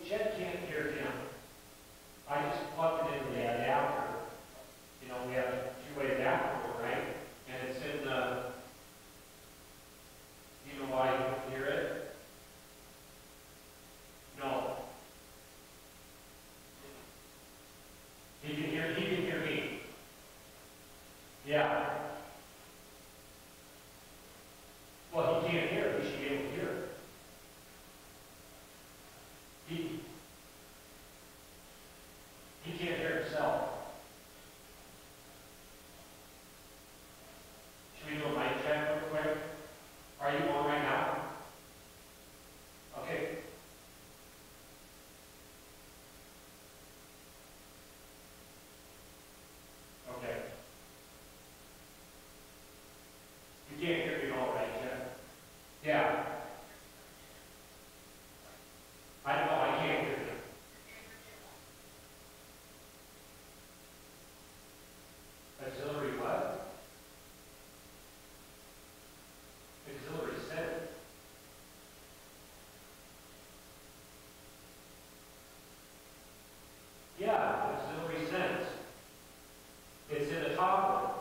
Chet can't hear him. I just plugged it into the adapter. You know, we have a two-way adapter, right? And it's in the, you know why you don't hear it? No. He can hear me. Yeah. Well, he can't hear. He should be able to hear. He can't hear himself. Should we do a mic check real quick? Are you on right now? Okay. Okay. You can't hear me all right, Jeff? Yeah. I know I can't hear you. Auxiliary what? Auxiliary send. Yeah, auxiliary sends. It's in the top one.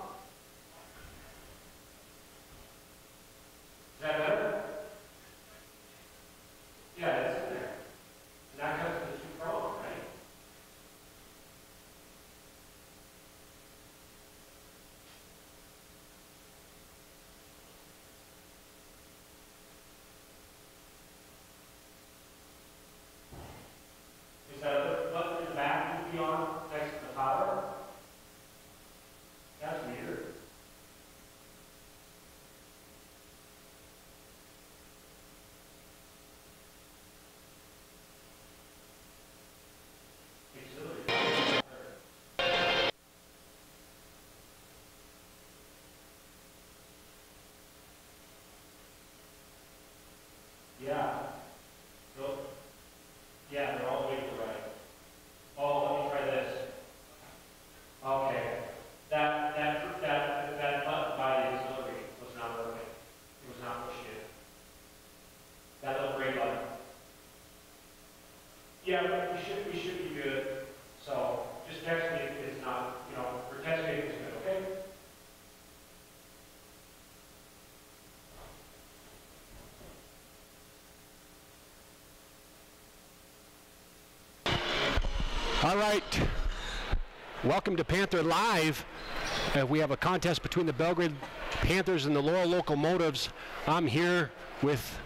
Is that better? Yeah, it's in there. And that comes with the two prongs, right? Is that other button in the back you be on next to the power? That's weird. Yeah. So, yeah, they're all the way to the right. Oh, let me try this. Okay. That button by the auxiliary was not working. It was not pushing it. That little gray button. Yeah, we should be good. So just text me if it's not, you know, or text me if it's good, okay? All right, welcome to Panther Live. We have a contest between the Belgrade Panthers and the Laurel Locomotives. I'm here with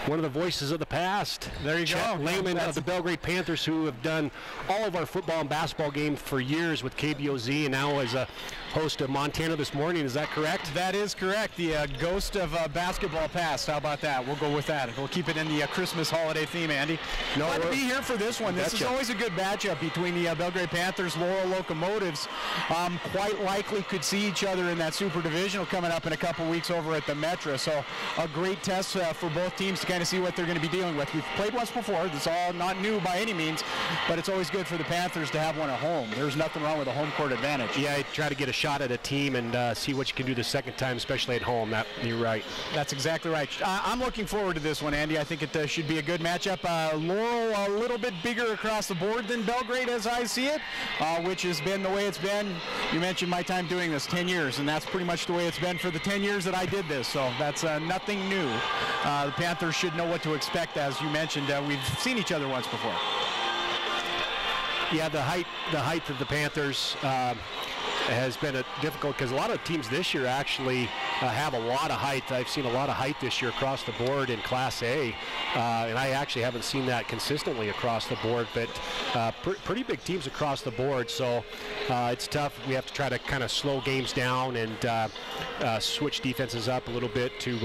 one of the voices of the past. There you Chet go. Lehman of the Belgrade Panthers, who have done all of our football and basketball games for years with KBOZ, and now as a host of Montana This Morning. Is that correct? That is correct. The ghost of basketball past. How about that? We'll go with that. We'll keep it in the Christmas holiday theme, Andy. No, Glad to be here for this one. This is always a good matchup between the Belgrade Panthers, Laurel Locomotives. Quite likely could see each other in that Super Divisional coming up in a couple weeks over at the Metra. So a great test for both teams to kind of see what they're going to be dealing with. We've played once before. It's all not new by any means, but it's always good for the Panthers to have one at home. There's nothing wrong with a home court advantage. Yeah, try to get a shot at a team and see what you can do the second time, especially at home. You're right. That's exactly right. I'm looking forward to this one, Andy. I think it should be a good matchup. Laurel a little bit bigger across the board than Belgrade as I see it, which has been the way it's been. You mentioned my time doing this, 10 years, and that's pretty much the way it's been for the 10 years that I did this, so that's nothing new. The Panthers should know what to expect, as you mentioned. We've seen each other once before. Yeah, the height of the Panthers has been difficult because a lot of teams this year actually have a lot of height. I've seen a lot of height this year across the board in Class A, and I actually haven't seen that consistently across the board, but pretty big teams across the board, so it's tough. We have to try to kind of slow games down and switch defenses up a little bit to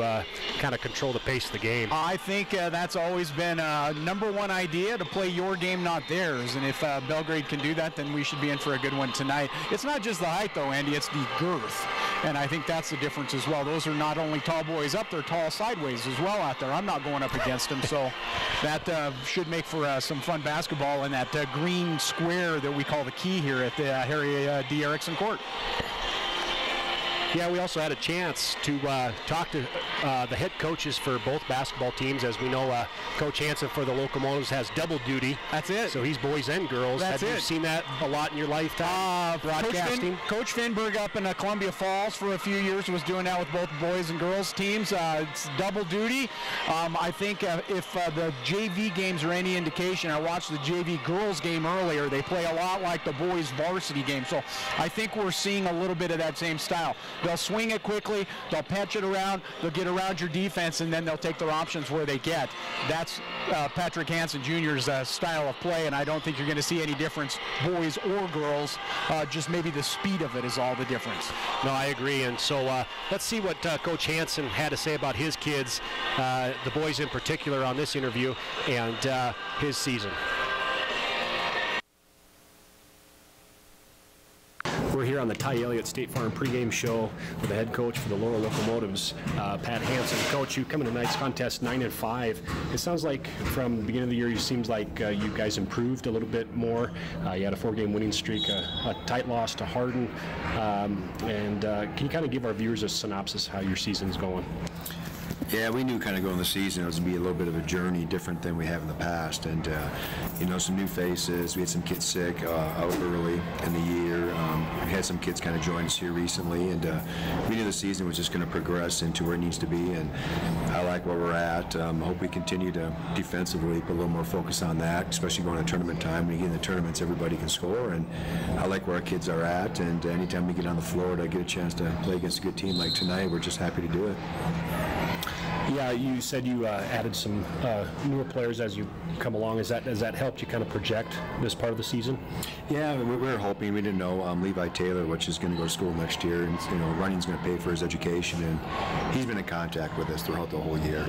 kind of control the pace of the game. I think that's always been a #1 idea, to play your game, not theirs, and if Belgrade can do that, then we should be in for a good one tonight. It's not just the height, though, Andy, it's the girth, and I think that's the difference as well. Those are not only tall boys up, they're tall sideways as well out there. I'm not going up against them, so that should make for some fun basketball in that green square that we call the key here at the Harry D. Erickson Court. Yeah, we also had a chance to talk to the head coaches for both basketball teams. As we know, Coach Hansen for the Locomotives has double duty. That's it. So he's boys and girls. That's Have you seen that a lot in your lifetime? Broadcasting? Coach Finberg up in Columbia Falls for a few years was doing that with both boys and girls teams. It's double duty. I think if the JV games are any indication, I watched the JV girls game earlier. They play a lot like the boys varsity game. So I think we're seeing a little bit of that same style. They'll swing it quickly, they'll patch it around, they'll get around your defense, and then they'll take their options where they get. That's Patrick Hansen Jr.'s style of play, and I don't think you're going to see any difference, boys or girls. Just maybe the speed of it is all the difference. No, I agree. And so let's see what Coach Hansen had to say about his kids, the boys in particular, on this interview and his season. We're here on the Ty Elliott State Farm pregame show with the head coach for the Laurel Locomotives, Pat Hansen. Coach, you come into tonight's contest 9-5. It sounds like from the beginning of the year, it seems like you guys improved a little bit more. You had a 4-game winning streak, a tight loss to Hardin. Can you kind of give our viewers a synopsis of how your season's going? Yeah, we knew kind of going the season it was going to be a little bit of a journey different than we have in the past, and you know, some new faces. We had some kids sick out early in the year. We had some kids kind of join us here recently, and we knew the season was just going to progress into where it needs to be, and I like where we're at. Hope we continue to defensively put a little more focus on that, especially going to tournament time. When you get in the tournaments, everybody can score, and I like where our kids are at, and anytime we get on the floor to get a chance to play against a good team like tonight, we're just happy to do it. Yeah, you said you added some newer players as you come along. Has that helped you kind of project this part of the season? Yeah, we were hoping. We didn't know Levi Taylor, which is going to go to school next year, and you know, running's going to pay for his education, and he's been in contact with us throughout the whole year.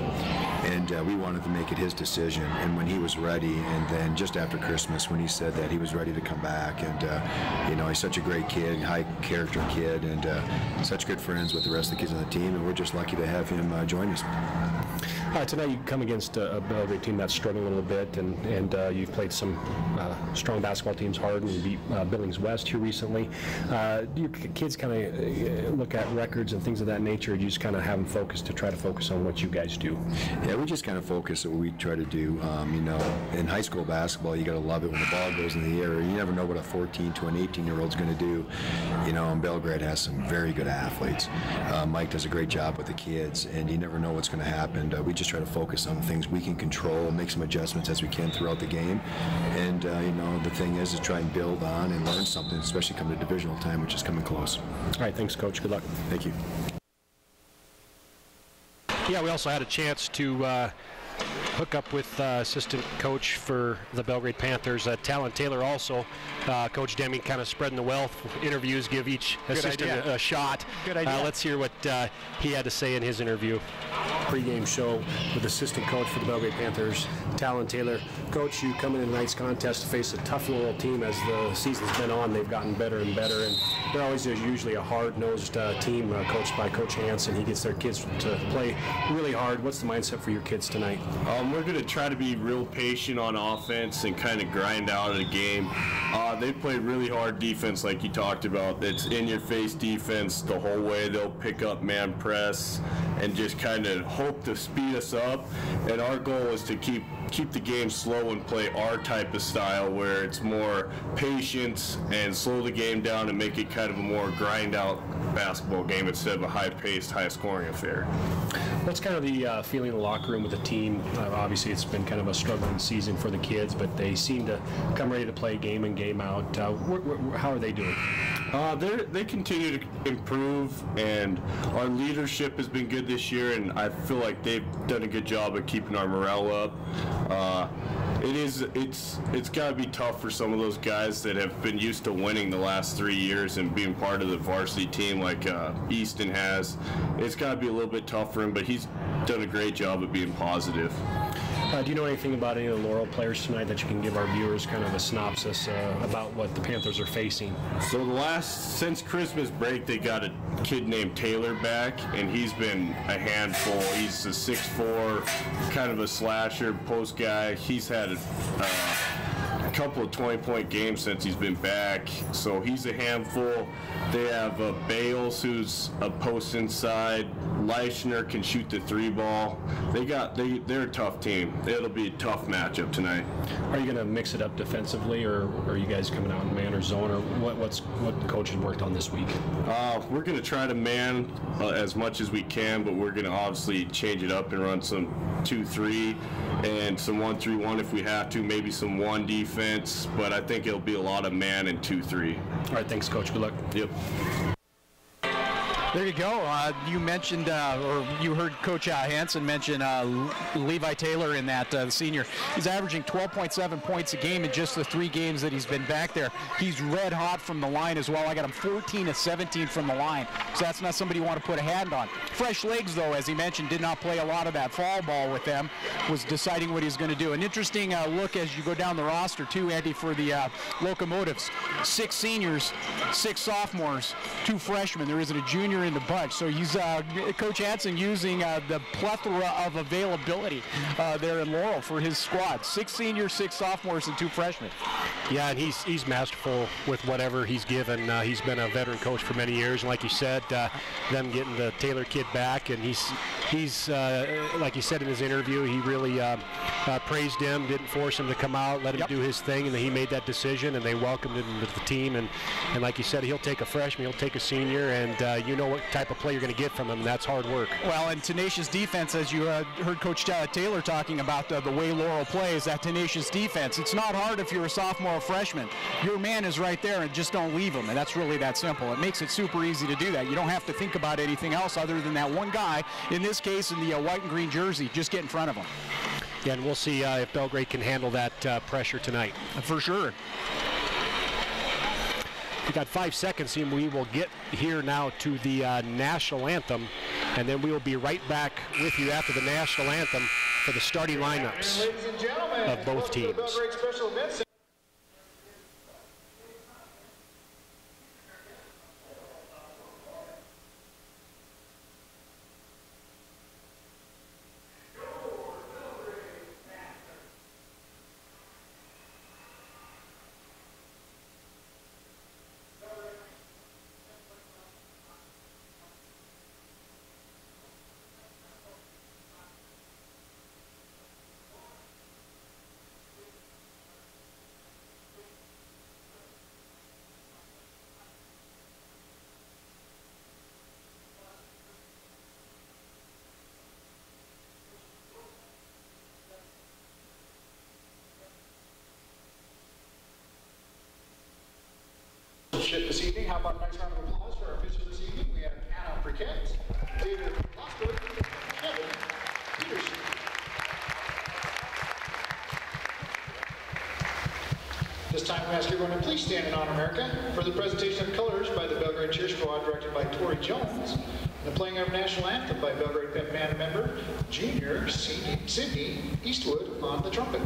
And we wanted to make it his decision. And when he was ready, and then just after Christmas, when he said that he was ready to come back, and you know, he's such a great kid, high character kid, and such good friends with the rest of the kids on the team, and we're just lucky to have him join us. Tonight you come against a Belgrade team that's struggling a little bit, and you've played some strong basketball teams hard, and you beat Billings West here recently. Do your kids kind of look at records and things of that nature, or do you just kind of have them focused to try to focus on what you guys do? Yeah, we just kind of focus on what we try to do. You know, in high school basketball, you got to love it when the ball goes in the air. You never know what a 14 to an 18-year-old's going to do. You know, and Belgrade has some very good athletes. Mike does a great job with the kids, and you never know what's going to happen. We just try to focus on things we can control, make some adjustments as we can throughout the game, and you know, the thing is try and build on and learn something, especially come to divisional time, which is coming close. All right, thanks, Coach. Good luck. Thank you. Yeah, we also had a chance to hook up with assistant coach for the Belgrade Panthers, Talon Taylor also. Coach Deming kind of spreading the wealth. Interviews give each assistant a shot. Good idea. Let's hear what he had to say in his interview. Pre-game show with assistant coach for the Belgrade Panthers, Talon Taylor. Coach, you come in tonight's contest to face a tough Laurel team. As the season's been on, they've gotten better and better, and they're always usually a hard-nosed team coached by Coach Hansen. He gets their kids to play really hard. What's the mindset for your kids tonight? We're going to try to be real patient on offense and kind of grind out a game. They played really hard defense like you talked about. It's in-your-face defense the whole way. They'll pick up man press and just kind of hope to speed us up. And our goal is to keep the game slow and play our type of style where it's more patience and slow the game down and make it kind of a more grind-out basketball game instead of a high-paced, high-scoring affair. What's kind of the feeling in the locker room with the team? Obviously, it's been kind of a struggling season for the kids, but they seem to come ready to play game in, game out. How are they doing? They continue to improve, and our leadership has been good this year, and I feel like they've done a good job of keeping our morale up. It's got to be tough for some of those guys that have been used to winning the last 3 years and being part of the varsity team like Easton has. It's got to be a little bit tough for him, but he's done a great job of being positive. Do you know anything about any of the Laurel players tonight that you can give our viewers kind of a synopsis about what the Panthers are facing? So since Christmas break, they got a kid named Taylor back, and he's been a handful. He's a 6'4", kind of a slasher, post guy. He's had couple of 20-point games since he's been back, so he's a handful. They have Bales, who's a post inside. Leischner can shoot the 3-ball. They're a tough team. It'll be a tough matchup tonight. Are you going to mix it up defensively, or are you guys coming out in man or zone, or what the coach has worked on this week? We're going to try to man as much as we can, but we're going to obviously change it up and run some 2-3 and some 1-3-1 if we have to, maybe some 1 defense, but I think it'll be a lot of man and 2-3. All right, thanks, Coach. Good luck. Yep. There you go. You mentioned, or you heard Coach Hansen mention Levi Taylor in that, the senior. He's averaging 12.7 points a game in just the 3 games that he's been back there. He's red hot from the line as well. I got him 14 of 17 from the line, so that's not somebody you want to put a hand on. Fresh legs, though, as he mentioned, did not play a lot of that fall ball with them, was deciding what he's going to do. An interesting look as you go down the roster, too, Andy, for the Locomotives. 6 seniors, 6 sophomores, 2 freshmen. There isn't a junior in the bunch, so he's Coach Hansen using the plethora of availability there in Laurel for his squad. 6 seniors, 6 sophomores, and 2 freshmen. Yeah, and he's masterful with whatever he's given. He's been a veteran coach for many years, and like you said, them getting the Taylor kid back, and he's like you said in his interview, he really praised him, didn't force him to come out, let him do his thing, and he made that decision, and they welcomed him to the team. And like you said, he'll take a freshman, he'll take a senior, and you know what type of play you're going to get from him, and that's hard work. Well, and tenacious defense, as you heard Coach Taylor talking about the way Laurel plays, that tenacious defense. It's not hard if you're a sophomore or freshman. Your man is right there, and just don't leave him, and that's really that simple. It makes it super easy to do that. You don't have to think about anything else other than that one guy, in this case in the white and green jersey, just get in front of him. Yeah, and we'll see if Belgrade can handle that pressure tonight. For sure. We got 5 seconds, and we will get here now to the national anthem, and then we will be right back with you after the national anthem for the starting lineups of both teams. This evening, how about a nice round of applause for our officials this evening? We have Anna Briquette, David Lostowick, Kevin Peterson. This time we ask everyone to please stand in honor of America for the presentation of colors by the Belgrade Cheer Squad directed by Tori Jones, and the playing of national anthem by Belgrade Pep Band member Junior Sydney Eastwood on the trumpet.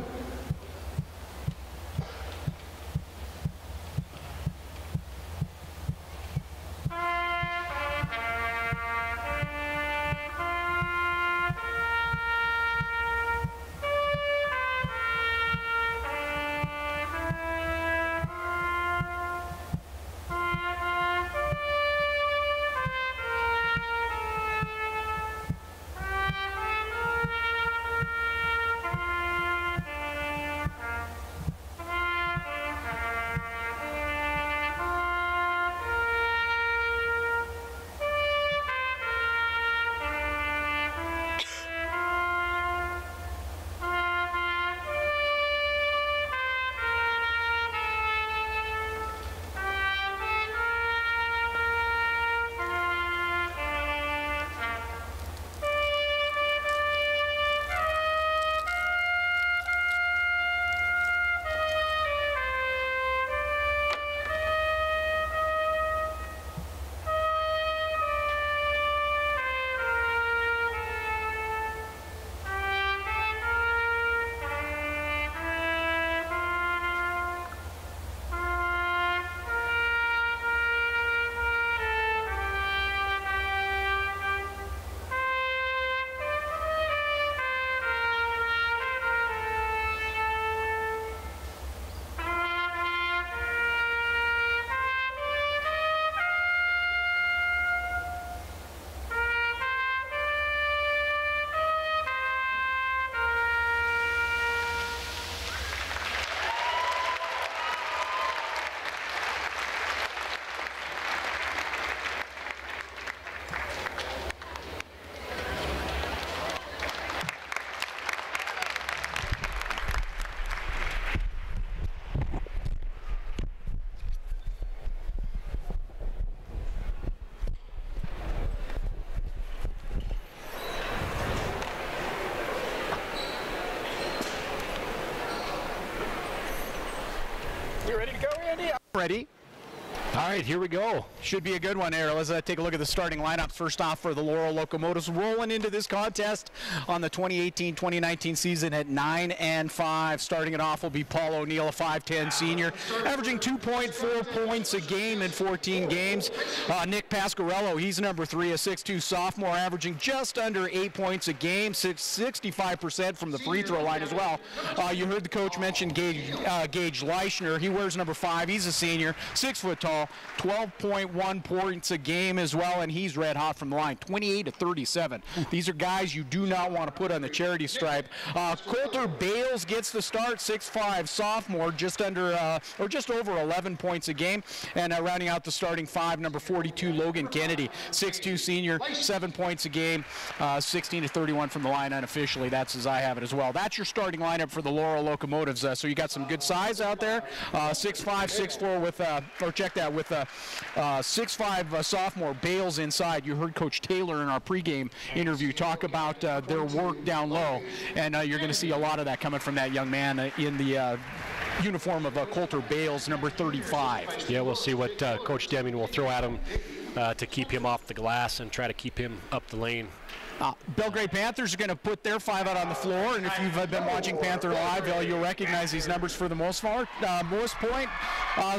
You ready to go, Andy? I'm ready. All right, here we go. Should be a good one here. Let's take a look at the starting lineups. First off, for the Laurel Locomotives, rolling into this contest on the 2018-2019 season at 9-5. Starting it off will be Paul O'Neill, a 5'10 senior, averaging 2.4 points a game in 14 games. Nick Pasquarello, he's number 3, a 6'2 sophomore, averaging just under 8 points a game, 65% from the free throw line as well. You heard the coach mention Gage Leischner. He wears number 5. He's a senior, 6 foot tall, 12.1 points a game as well, and he's red hot from the line, 28 to 37. These are guys you do not want to put on the charity stripe. Coulter Bales gets the start, 6'5 sophomore, just under or just over 11 points a game, and rounding out the starting 5, number 42 Logan Kennedy, 6'2 senior, 7 points a game, 16 to 31 from the line unofficially. That's as I have it as well. That's your starting lineup for the Laurel Locomotives. So you got some good size out there, 6'5", 6'4 with or check that with 6'5 sophomore Bales inside. You heard Coach Taylor in our pregame interview talk about their work down low, and you're going to see a lot of that coming from that young man in the uniform of Coulter Bales, number 35. Yeah, we'll see what Coach Deming will throw at him to keep him off the glass and try to keep him up the lane. Belgrade Panthers are going to put their 5 out on the floor, and if you've been watching Panther Live, you'll recognize these numbers for the most part.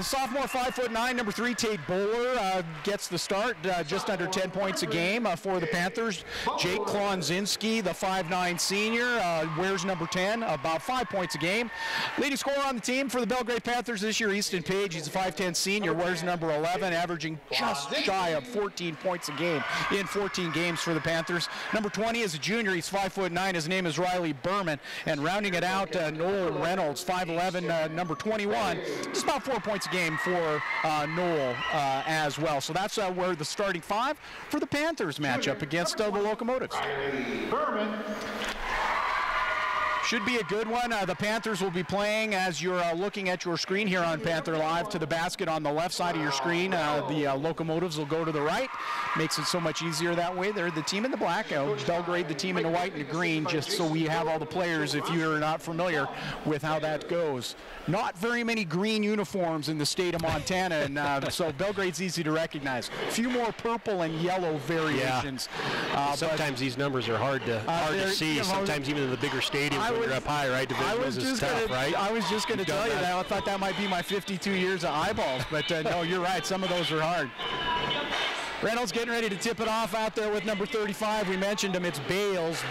Sophomore, 5'9", number 3 Tate Bowler gets the start, just under 10 points a game for the Panthers. Jake Klonzinski, the 5'9 senior, wears number 10, about 5 points a game. Leading scorer on the team for the Belgrade Panthers this year, Easton Page. He's a 5'10 senior, wears number 11, averaging just shy of 14 points a game in 14 games for the Panthers. Number 20 is a junior. He's 5'9". His name is Riley Berman. And rounding it out, Noel Reynolds, 5'11", number 21. Just about 4 points a game for Noel as well. So that's where the starting 5 for the Panthers matchup against the Locomotives. Berman. Should be a good one. The Panthers will be playing, as you're looking at your screen here on Panther Live, to the basket on the left side of your screen. The Locomotives will go to the right. Makes it so much easier that way. They're the team in the black. Belgrade, the team in the white and the green, just so we have all the players if you're not familiar with how that goes. Not very many green uniforms in the state of Montana, and so Belgrade's easy to recognize. A few more purple and yellow variations. Yeah. Sometimes these numbers are hard to see, sometimes even in the bigger stadiums. You're up high, right? Division is tough, right? I was just going to tell you that. I thought that might be my 52 years of eyeballs, but no, you're right. Some of those are hard. Reynolds getting ready to tip it off out there with number 35. We mentioned him. It's Bales.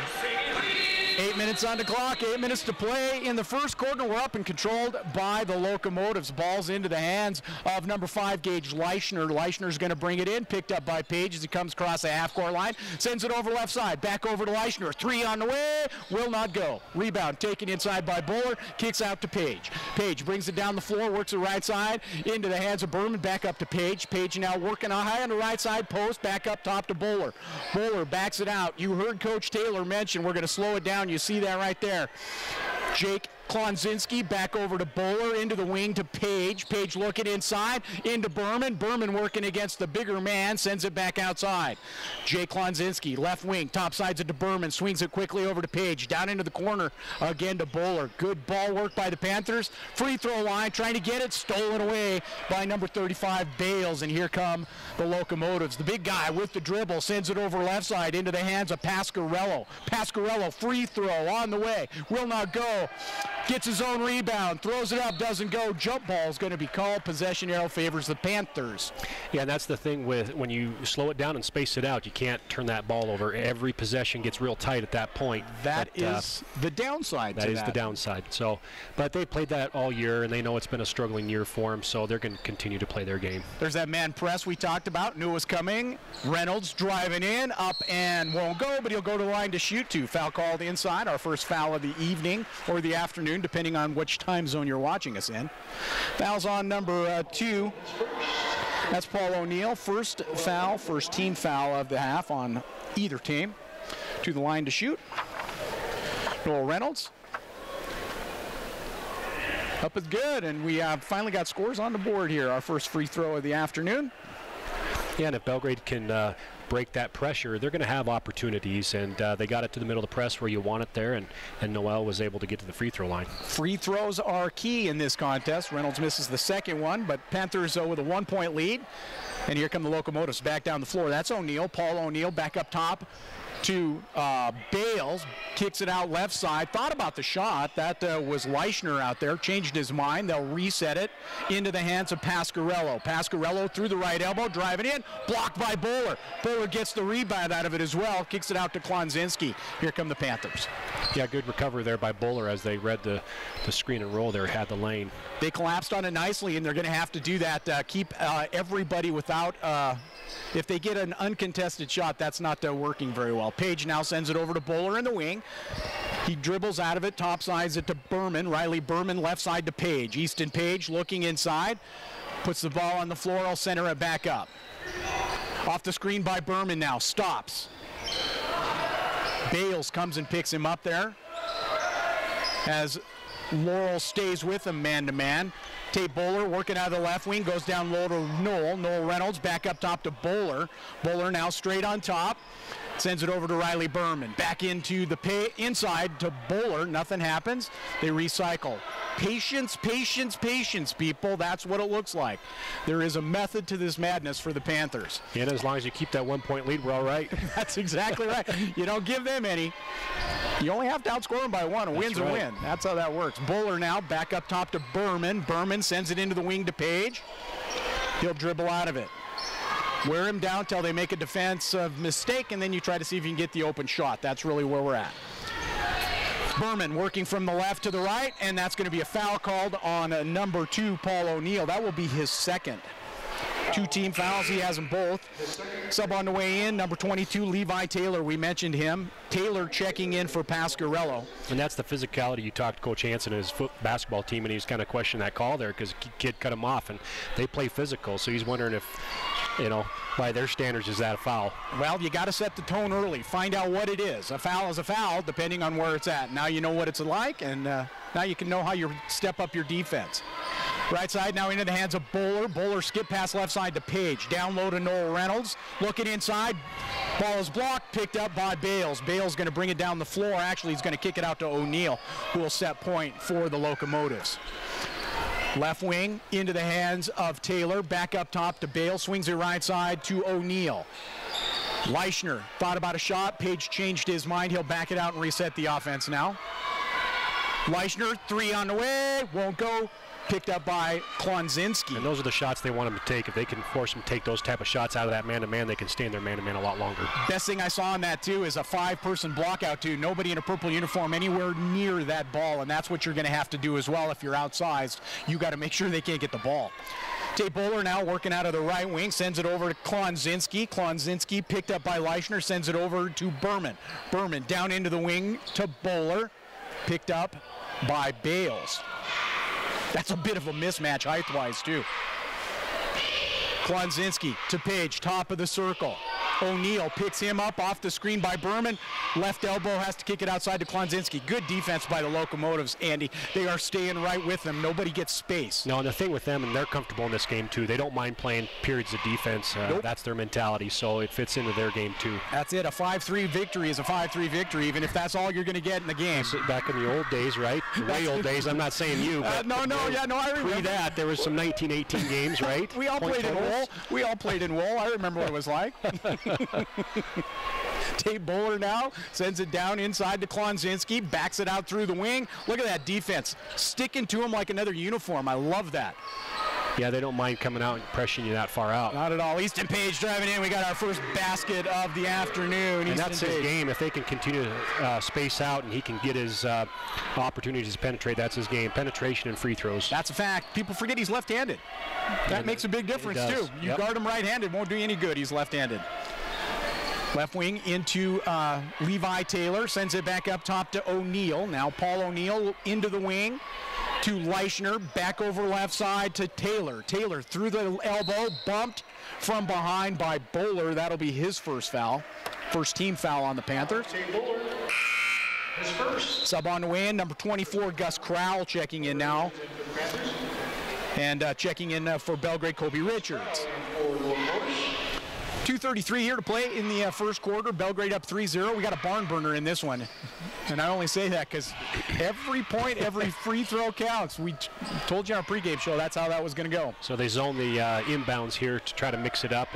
8 minutes on the clock, 8 minutes to play in the first quarter. We're up and controlled by the Locomotives. Ball's into the hands of number 5, Gage Leischner. Leischner's going to bring it in, picked up by Page as he comes across the half-court line. Sends it over left side, back over to Leischner. 3 on the way, will not go. Rebound taken inside by Bowler, kicks out to Page. Page brings it down the floor, works the right side, into the hands of Berman, back up to Page. Page now working high on the right side post, back up top to Bowler. Bowler backs it out. You heard Coach Taylor mention we're going to slow it down. You see that right there. Jake Klonzinski back over to Bowler, into the wing to Page. Page looking inside, into Berman. Berman working against the bigger man, sends it back outside. Jake Klonzinski, left wing, top sides it to Berman, swings it quickly over to Page, down into the corner, again to Bowler. Good ball work by the Panthers. Free throw line, trying to get it, stolen away by number 35, Bales, and here come the Locomotives. The big guy with the dribble, sends it over left side, into the hands of Pasquarello. Pasquarello, free throw on the way, will not go. Gets his own rebound, throws it up, doesn't go. Jump ball is going to be called. Possession arrow favors the Panthers. Yeah, and that's the thing with when you slow it down and space it out, you can't turn that ball over. Every possession gets real tight at that point. That is the downside to that. That is the downside. So, but they played that all year, and they know it's been a struggling year for them, so they're going to continue to play their game. There's that man press we talked about, knew was coming. Reynolds driving in, up and won't go, but he'll go to the line to shoot to. Foul called inside, our first foul of the evening or the afternoon, depending on which time zone you're watching us in. Fouls on number 2. That's Paul O'Neill. First foul, first team foul of the half on either team. To the line to shoot. Noel Reynolds. Up is good, and we finally got scores on the board here. Our first free throw of the afternoon. Yeah, and if Belgrade can break that pressure, they're going to have opportunities, and they got it to the middle of the press where you want it there, and Noel was able to get to the free throw line. Free throws are key in this contest. Reynolds misses the second one, but Panthers with a 1-point lead. And here come the Locomotives back down the floor. That's O'Neill, Paul O'Neill back up top to Bales, kicks it out left side. Thought about the shot. That was Leichner out there, changed his mind. They'll reset it into the hands of Pasquarello. Pasquarello through the right elbow, driving in, blocked by Bowler. Bowler gets the rebound out of it as well, kicks it out to Klonzinski. Here come the Panthers. Yeah, good recovery there by Bowler as they read the screen and roll there, had the lane. They collapsed on it nicely, and they're going to have to do that, keep everybody without, if they get an uncontested shot, that's not working very well. Page now sends it over to Bowler in the wing. He dribbles out of it, top sides it to Berman. Riley Berman left side to Page. Easton Page looking inside, puts the ball on the floor, I'll center it back up. Off the screen by Berman now, stops. Bales comes and picks him up there as Laurel stays with him man-to-man. Tate Bowler working out of the left wing, goes down low to Noel. Noel Reynolds back up top to Bowler. Bowler now straight on top. Sends it over to Riley Berman. Back into the inside to Bowler. Nothing happens. They recycle. Patience, patience, patience, people. That's what it looks like. There is a method to this madness for the Panthers. And as long as you keep that 1-point lead, we're all right. That's exactly right. You don't give them any. You only have to outscore them by one. A win's a win. That's how that works. Bowler now back up top to Berman. Berman sends it into the wing to Page. He'll dribble out of it. Wear him down till they make a defensive mistake, and then you try to see if you can get the open shot. That's really where we're at. Berman working from the left to the right, and that's going to be a foul called on number 2, Paul O'Neill. That will be his second. 2 team fouls, he has them both. Sub on the way in, number 22, Levi Taylor, we mentioned him. Taylor checking in for Pasquarello. And that's the physicality. You talked to Coach Hansen and his basketball team, and he's kind of questioning that call there because kid cut him off, and they play physical, so he's wondering if, by their standards, is that a foul? Well, you got to set the tone early. Find out what it is. A foul is a foul, depending on where it's at. Now you know what it's like, and now you can know how you step up your defense. Right side now into the hands of Bowler. Bowler skip pass left side to Page. Down low to Noel Reynolds. Looking inside. Ball is blocked, picked up by Bales. Bales going to bring it down the floor. Actually, he's going to kick it out to O'Neill, who will set point for the Locomotives. Left wing into the hands of Taylor. Back up top to Bale. Swings it right side to O'Neill. Leichner thought about a shot. Page changed his mind. He'll back it out and reset the offense now. Leichner, 3 on the way. Won't go. Picked up by Klonzinski. And those are the shots they want him to take. If they can force him to take those type of shots out of that man-to-man, they can stay in their man-to-man a lot longer. Best thing I saw on that, too, is a 5-person block out, too. Nobody in a purple uniform anywhere near that ball, and that's what you're going to have to do as well if you're outsized. You got to make sure they can't get the ball. Tate Bowler now working out of the right wing, sends it over to Klonzinski. Klonzinski picked up by Leichner, sends it over to Berman. Berman down into the wing to Bowler, picked up by Bales. That's a bit of a mismatch height-wise, too. Klonzinski to Page, top of the circle. O'Neill picks him up off the screen by Berman. Left elbow has to kick it outside to Klonzinski. Good defense by the Locomotives, Andy. They are staying right with them. Nobody gets space. No, and the thing with them, and they're comfortable in this game, too. They don't mind playing periods of defense. Nope. That's their mentality, so it fits into their game, too. That's it. A 5-3 victory is a 5-3 victory, even if that's all you're going to get in the game. Back in the old days, right? The way old days. I'm not saying you, but I remember. Pre that, there was some 1918 games, right? We all played in wool. We all played in wool. I remember what it was like. Tate Bowler now sends it down inside to Klonzinski, backs it out through the wing. Look at that defense, sticking to him like another uniform. I love that. Yeah, they don't mind coming out and pressuring you that far out. Not at all. Easton Page driving in. We got our first basket of the afternoon. And that's his game. If they can continue to space out and he can get his opportunities to penetrate, that's his game. Penetration and free throws. That's a fact. People forget he's left-handed. That makes a big difference, too. You guard him right-handed, won't do you any good. He's left-handed. Left wing into Levi Taylor, sends it back up top to O'Neill. Now Paul O'Neill into the wing to Leichner, back over left side to Taylor. Taylor through the elbow, bumped from behind by Bowler. That'll be his first foul. First team foul on the Panthers. His first. Sub on the way in, number 24, Gus Crowell checking in now. And checking in for Belgrade, Kobe Richards. 2:33 here to play in the first quarter. Belgrade up 3-0. We got a barn burner in this one. And I only say that because every point, every free throw counts. We told you on our pregame show that's how that was going to go. So they zone the inbounds here to try to mix it up,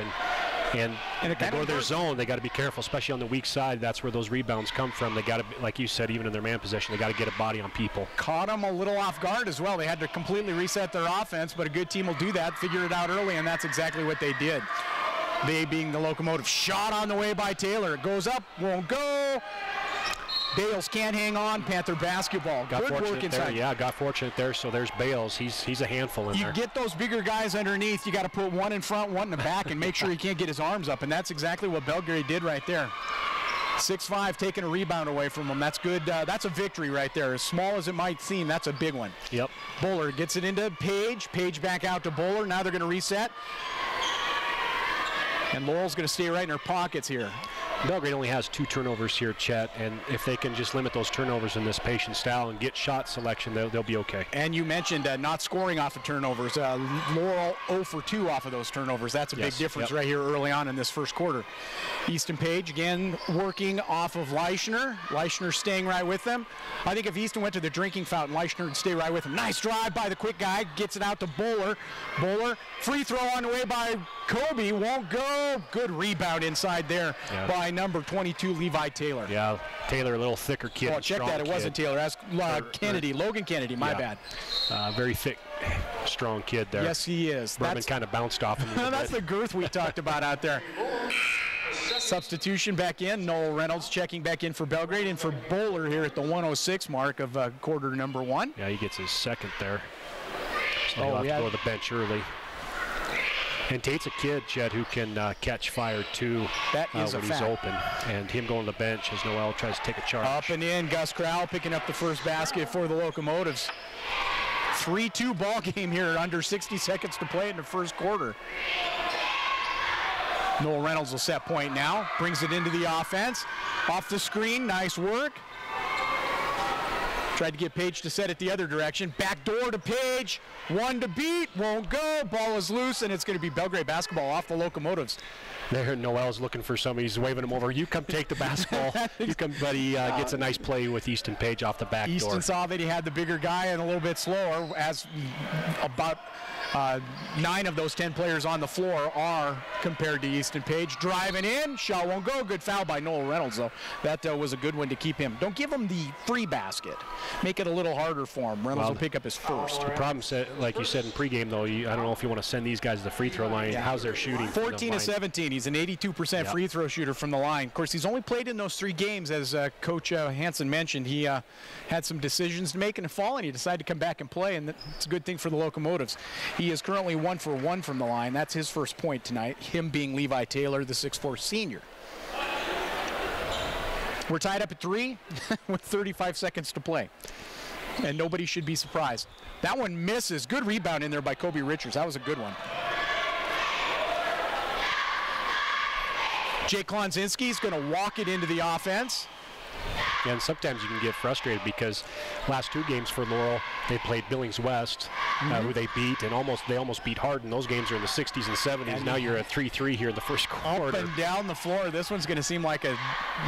and they go to their zone. They got to be careful, especially on the weak side. That's where those rebounds come from. They got to, like you said, even in their man possession, they got to get a body on people. Caught them a little off guard as well. They had to completely reset their offense, but a good team will do that, figure it out early, and that's exactly what they did. They being the Locomotive. Shot on the way by Taylor. It goes up, won't go. Bales can't hang on. Panther basketball. Good work inside. There, yeah, got fortunate there. So there's Bales. He's a handful in there. You get those bigger guys underneath. You got to put one in front, one in the back, and make sure he can't get his arms up. And that's exactly what Belgrade did right there. 6'5", taking a rebound away from him. That's good. That's a victory right there. As small as it might seem, that's a big one. Yep. Bowler gets it into Page. Page back out to Bowler. Now they're going to reset. And Laurel's going to stay right in her pockets here. Belgrade only has 2 turnovers here, Chet, and if they can just limit those turnovers in this patient style and get shot selection, they'll be okay. And you mentioned not scoring off of turnovers. Laurel 0 for 2 off of those turnovers. That's a big difference right here early on in this first quarter. Easton Page again working off of Leischner. Leischner staying right with them. I think if Easton went to the drinking fountain, Leischner would stay right with him. Nice drive by the quick guy. Gets it out to Bowler. Bowler, free throw on the way by Kobe. Won't go. Good rebound inside there by number 22, Levi Taylor. Yeah, Taylor, a little thicker kid. Oh, check that. It wasn't Taylor. That's Kennedy, Logan Kennedy. My bad. Very thick, strong kid there. Yes, he is. Berman kind of bounced off him. That's the girth we talked about out there. Substitution back in. Noel Reynolds checking back in for Belgrade and for Bowler here at the 1:06 mark of quarter number 1. Yeah, he gets his second there. So he'll have to go to the bench early. And Tate's a kid, Chet, who can catch fire too. That is when he's open. And him going to the bench as Noel tries to take a charge. Up and in, Gus Crowell picking up the first basket for the Locomotives. 3-2 ball game here, under 60 seconds to play in the first quarter. Noel Reynolds will set point now, brings it into the offense. Off the screen, nice work. Tried to get Page to set it the other direction. Back door to Page. 1 to beat. Won't go. Ball is loose, and it's going to be Belgrade basketball off the Locomotives. There, Noel's looking for somebody. He's waving him over. You come take the basketball. You come, but he gets a nice play with Easton Page off the back door. Easton saw that he had the bigger guy and a little bit slower, as about 9 of those 10 players on the floor are compared to Easton Page. Driving in, shot won't go. Good foul by Noel Reynolds, though. That was a good one to keep him. Don't give him the free basket. Make it a little harder for him. Reynolds will pick up his first. The problem, like you said in pregame, though, I don't know if you want to send these guys to the free throw line. How's their shooting? 14 to 17. He's an 82% free throw shooter from the line. Of course, he's only played in those 3 games, as Coach Hansen mentioned. He had some decisions to make in the fall, and he decided to come back and play, and it's a good thing for the Locomotives. He is currently 1 for 1 from the line. That's his first point tonight, him being Levi Taylor, the 6'4 senior. We're tied up at 3 with 35 seconds to play, and nobody should be surprised. That one misses. Good rebound in there by Kobe Richards. That was a good one. Jake Klonzinski's going to walk it into the offense. And sometimes you can get frustrated because last 2 games for Laurel, they played Billings West, who they beat, and they almost beat Hardin. Those games are in the 60s and 70s. And now you're at 3-3 here in the first quarter. Up and down the floor. This one's going to seem like a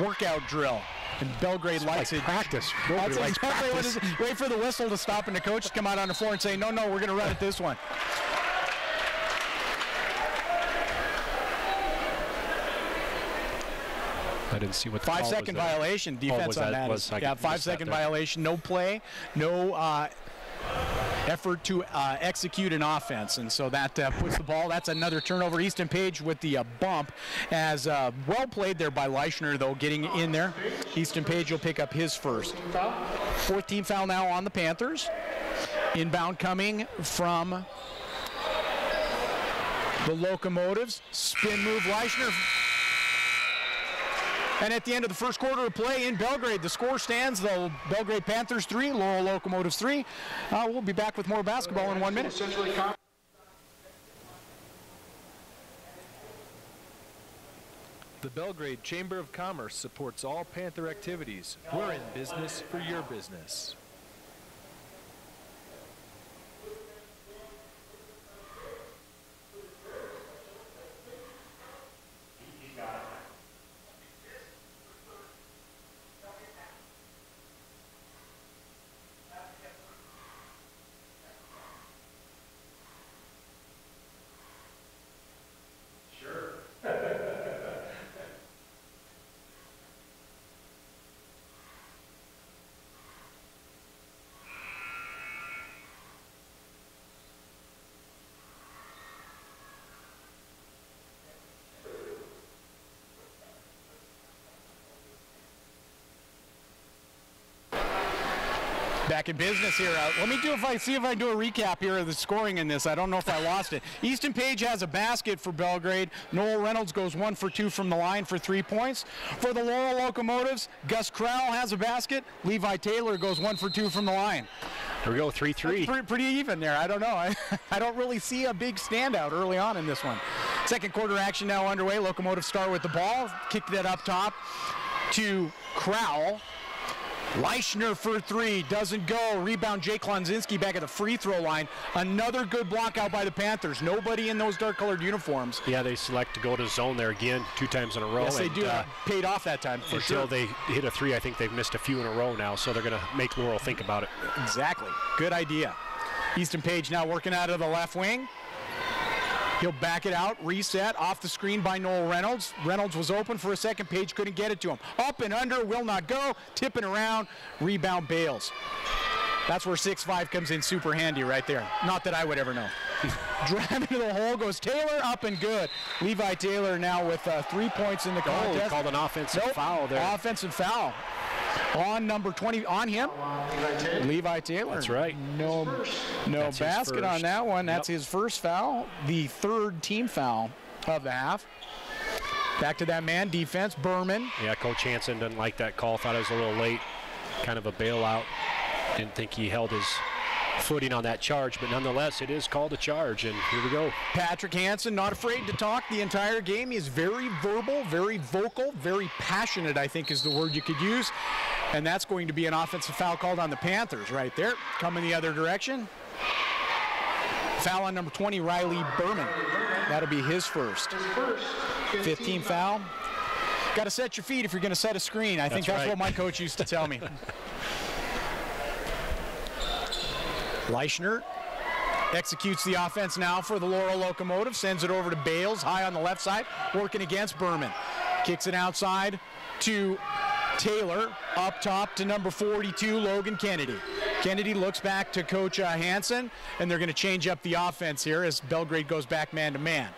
workout drill. And Belgrade likes it. Practice. Wait for the whistle to stop and the coach to come out on the floor and say, no, we're going to run it this one. I didn't see what the 5-second violation. Defense on that. 5-second violation. No play. No effort to execute an offense, and so that puts the ball. That's another turnover. Easton Page with the bump, as well played there by Leischner, though, getting in there. Easton Page will pick up his first. 4th team foul now on the Panthers. Inbound coming from the Locomotives. Spin move, Leischner. And at the end of the first quarter of play in Belgrade, the score stands, the Belgrade Panthers 3, Laurel Locomotives 3. We'll be back with more basketball in 1 minute. The Belgrade Chamber of Commerce supports all Panther activities. We're in business for your business. Back in business here. Let me see if I do a recap here of the scoring in this. I don't know if I lost it. Easton Page has a basket for Belgrade. Noel Reynolds goes 1 for 2 from the line for 3 points. For the Laurel Locomotives, Gus Crowell has a basket. Levi Taylor goes 1 for 2 from the line. There we go, 3-3. Pretty even there. I don't know. I don't really see a big standout early on in this one. Second quarter action now underway. Locomotives start with the ball. Kick that up top to Crowell. Leischner for 3, doesn't go. Rebound, Jake Klonzinski back at the free throw line. Another good block out by the Panthers. Nobody in those dark-colored uniforms. Yeah, they select to go to zone there again 2 times in a row. Yes, they do. Paid off that time, for sure. Until they hit a 3, I think they've missed a few in a row now, so they're going to make Laurel think about it. Exactly. Good idea. Easton Page now working out of the left wing. He'll back it out, reset, off the screen by Noel Reynolds. Reynolds was open for a second. Page couldn't get it to him. Up and under, will not go. Tipping around, rebound Bales. That's where 6'5" comes in super handy right there. Not that I would ever know. Driving to the hole goes Taylor, up and good. Levi Taylor now with 3 points in the contest. Called an offensive foul there. Offensive foul. On number 20, on him, Levi Taylor. That's right. No That's basket on that one. That's his first foul, the 3rd team foul of the half. Back to that man defense, Berman. Yeah, Coach Hansen didn't like that call. Thought it was a little late. Kind of a bailout. Didn't think he held his footing on that charge, but nonetheless, it is called a charge, and here we go. Patrick Hansen, not afraid to talk the entire game. He is very verbal, very vocal, very passionate, I think is the word you could use. And that's going to be an offensive foul called on the Panthers right there. Coming the other direction. Foul on number 20, Riley Berman. That'll be his first. 15 foul. Got to set your feet if you're going to set a screen. I think that's what my coach used to tell me. Leischner executes the offense now for the Laurel Locomotive, sends it over to Bales, high on the left side, working against Berman. Kicks it outside to Taylor, up top to number 42, Logan Kennedy. Kennedy looks back to Coach Hansen, and they're going to change up the offense here as Belgrade goes back man-to-man.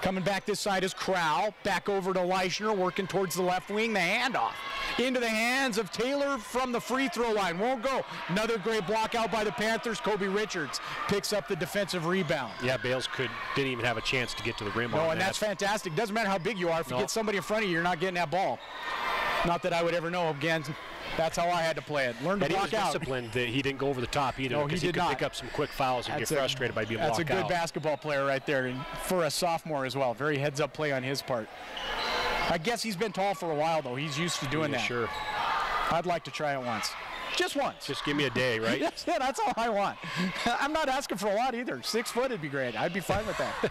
Coming back this side is Crowell, back over to Leischner, working towards the left wing, the handoff. Into the hands of Taylor from the free throw line. Won't go. Another great block out by the Panthers. Kobe Richards picks up the defensive rebound. Yeah, Bales didn't even have a chance to get to the rim. No, and that's fantastic. Doesn't matter how big you are. If you get somebody in front of you, you're not getting that ball. Not that I would ever know. Again, that's how I had to play it. Learn to block out. He was disciplined that he didn't go over the top either. No, he did not. Pick up some quick fouls and get frustrated by being blocked out. That's a good basketball player right there, and for a sophomore as well. Very heads-up play on his part. I guess he's been tall for a while, though. He's used to doing that. Sure. I'd like to try it once. Just once. Just give me a day, right? Yeah, that's all I want. I'm not asking for a lot either. 6 foot would be great. I'd be fine with that.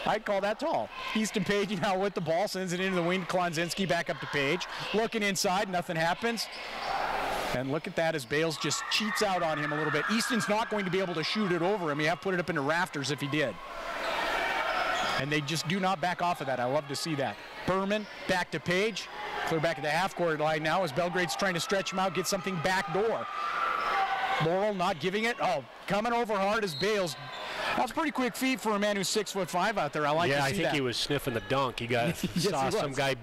I'd call that tall. Easton Page now with the ball, sends it into the wing. Klonzinski back up to Page. Looking inside, nothing happens. And look at that as Bales just cheats out on him a little bit. Easton's not going to be able to shoot it over him. You have to put it up in the rafters if he did. And they just do not back off of that. I love to see that. Berman back to Page. Clear back at the half-court line now as Belgrade's trying to stretch him out, get something back door. Laurel not giving it. Oh, coming over hard as Bales. That's pretty quick feet for a man who's 6'5" out there. I like to see that. Yeah, I think he was sniffing the dunk. He got saw some guy,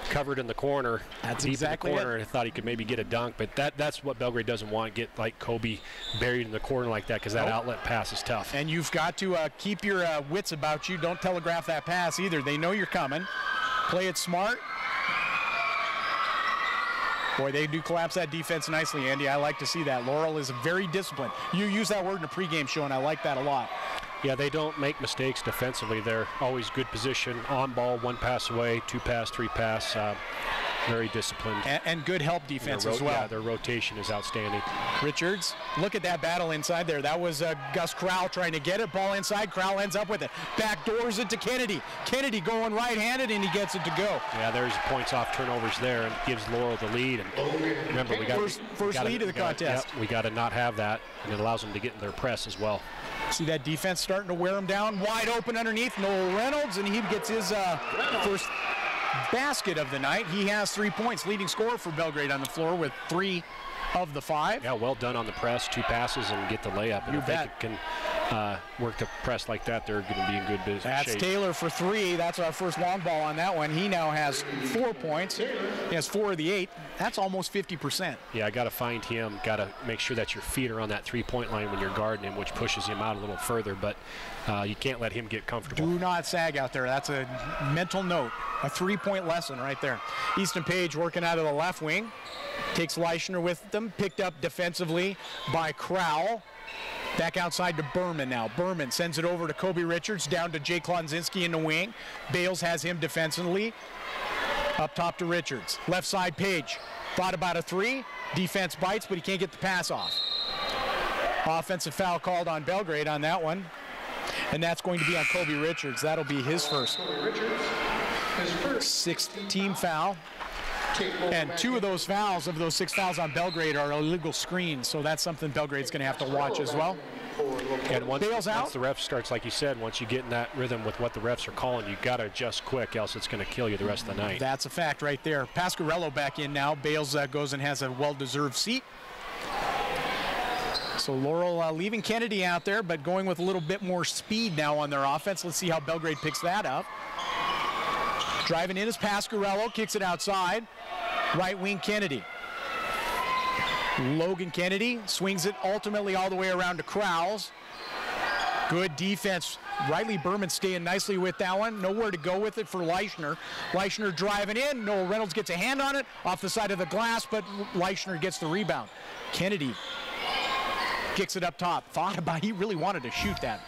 covered in the corner. That's deep exactly in the corner, and thought he could maybe get a dunk. But that's what Belgrade doesn't want. Get like Kobe buried in the corner like that, because that outlet pass is tough. And you've got to keep your wits about you. Don't telegraph that pass either. They know you're coming. Play it smart. Boy, they do collapse that defense nicely, Andy. I like to see that. Laurel is very disciplined. You use that word in a pregame show, and I like that a lot. Yeah, they don't make mistakes defensively. They're always good position, on ball, 1 pass away, 2 pass, 3 pass. Very disciplined. And good help defense as well. Yeah, their rotation is outstanding. Richards, look at that battle inside there. That was Gus Crowell trying to get it. Ball inside. Crowell ends up with it. Backdoors it to Kennedy. Kennedy going right-handed, and he gets it to go. Yeah, there's points off turnovers there and gives Laurel the lead. And remember, we got first lead of the contest. Yep, we got to not have that, and it allows them to get in their press as well. See that defense starting to wear him down. Wide open underneath. Noel Reynolds, and he gets his first basket of the night. He has 3 points, leading scorer for Belgrade on the floor with 3 of the 5. Yeah, well done on the press, 2 passes, and get the layup. And You if bet. they can work the press like that, they're going to be in good business. That's shape. Taylor for 3. That's our first long ball on that one. He now has 4 points. He has 4 of the 8. That's almost 50%. Yeah, I got to find him. Got to make sure that your feet are on that three-point line when you're guarding him, which pushes him out a little further. But you can't let him get comfortable. Do not sag out there. That's a mental note. A 3-point lesson right there. Easton Page working out of the left wing. Takes Leischner with them. Picked up defensively by Crowell. Back outside to Berman now. Berman sends it over to Kobe Richards, down to Jay Klonzinski in the wing. Bales has him defensively. Up top to Richards. Left side Page. Thought about a 3. Defense bites, but he can't get the pass off. Offensive foul called on Belgrade on that one. And that's going to be on Kobe Richards. That'll be his first. Sixth team foul. And 2 of those fouls, of those 6 fouls on Belgrade, are illegal screens, so that's something Belgrade's going to have to watch as well. And once out. the ref starts, like you said, once you get in that rhythm with what the refs are calling, you got to adjust quick, else it's going to kill you the rest of the night. That's a fact right there. Pasquarello back in now. Bales goes and has a well-deserved seat. So Laurel leaving Kennedy out there, but going with a little bit more speed now on their offense. Let's see how Belgrade picks that up. Driving in is Pasquarello, kicks it outside. Right wing Kennedy. Logan Kennedy swings it ultimately all the way around to Crowell. Good defense. Riley Berman staying nicely with that one. Nowhere to go with it for Leischner. Leischner driving in. Noel Reynolds gets a hand on it off the side of the glass, but Leischner gets the rebound. Kennedy kicks it up top. Thought about, he really wanted to shoot that.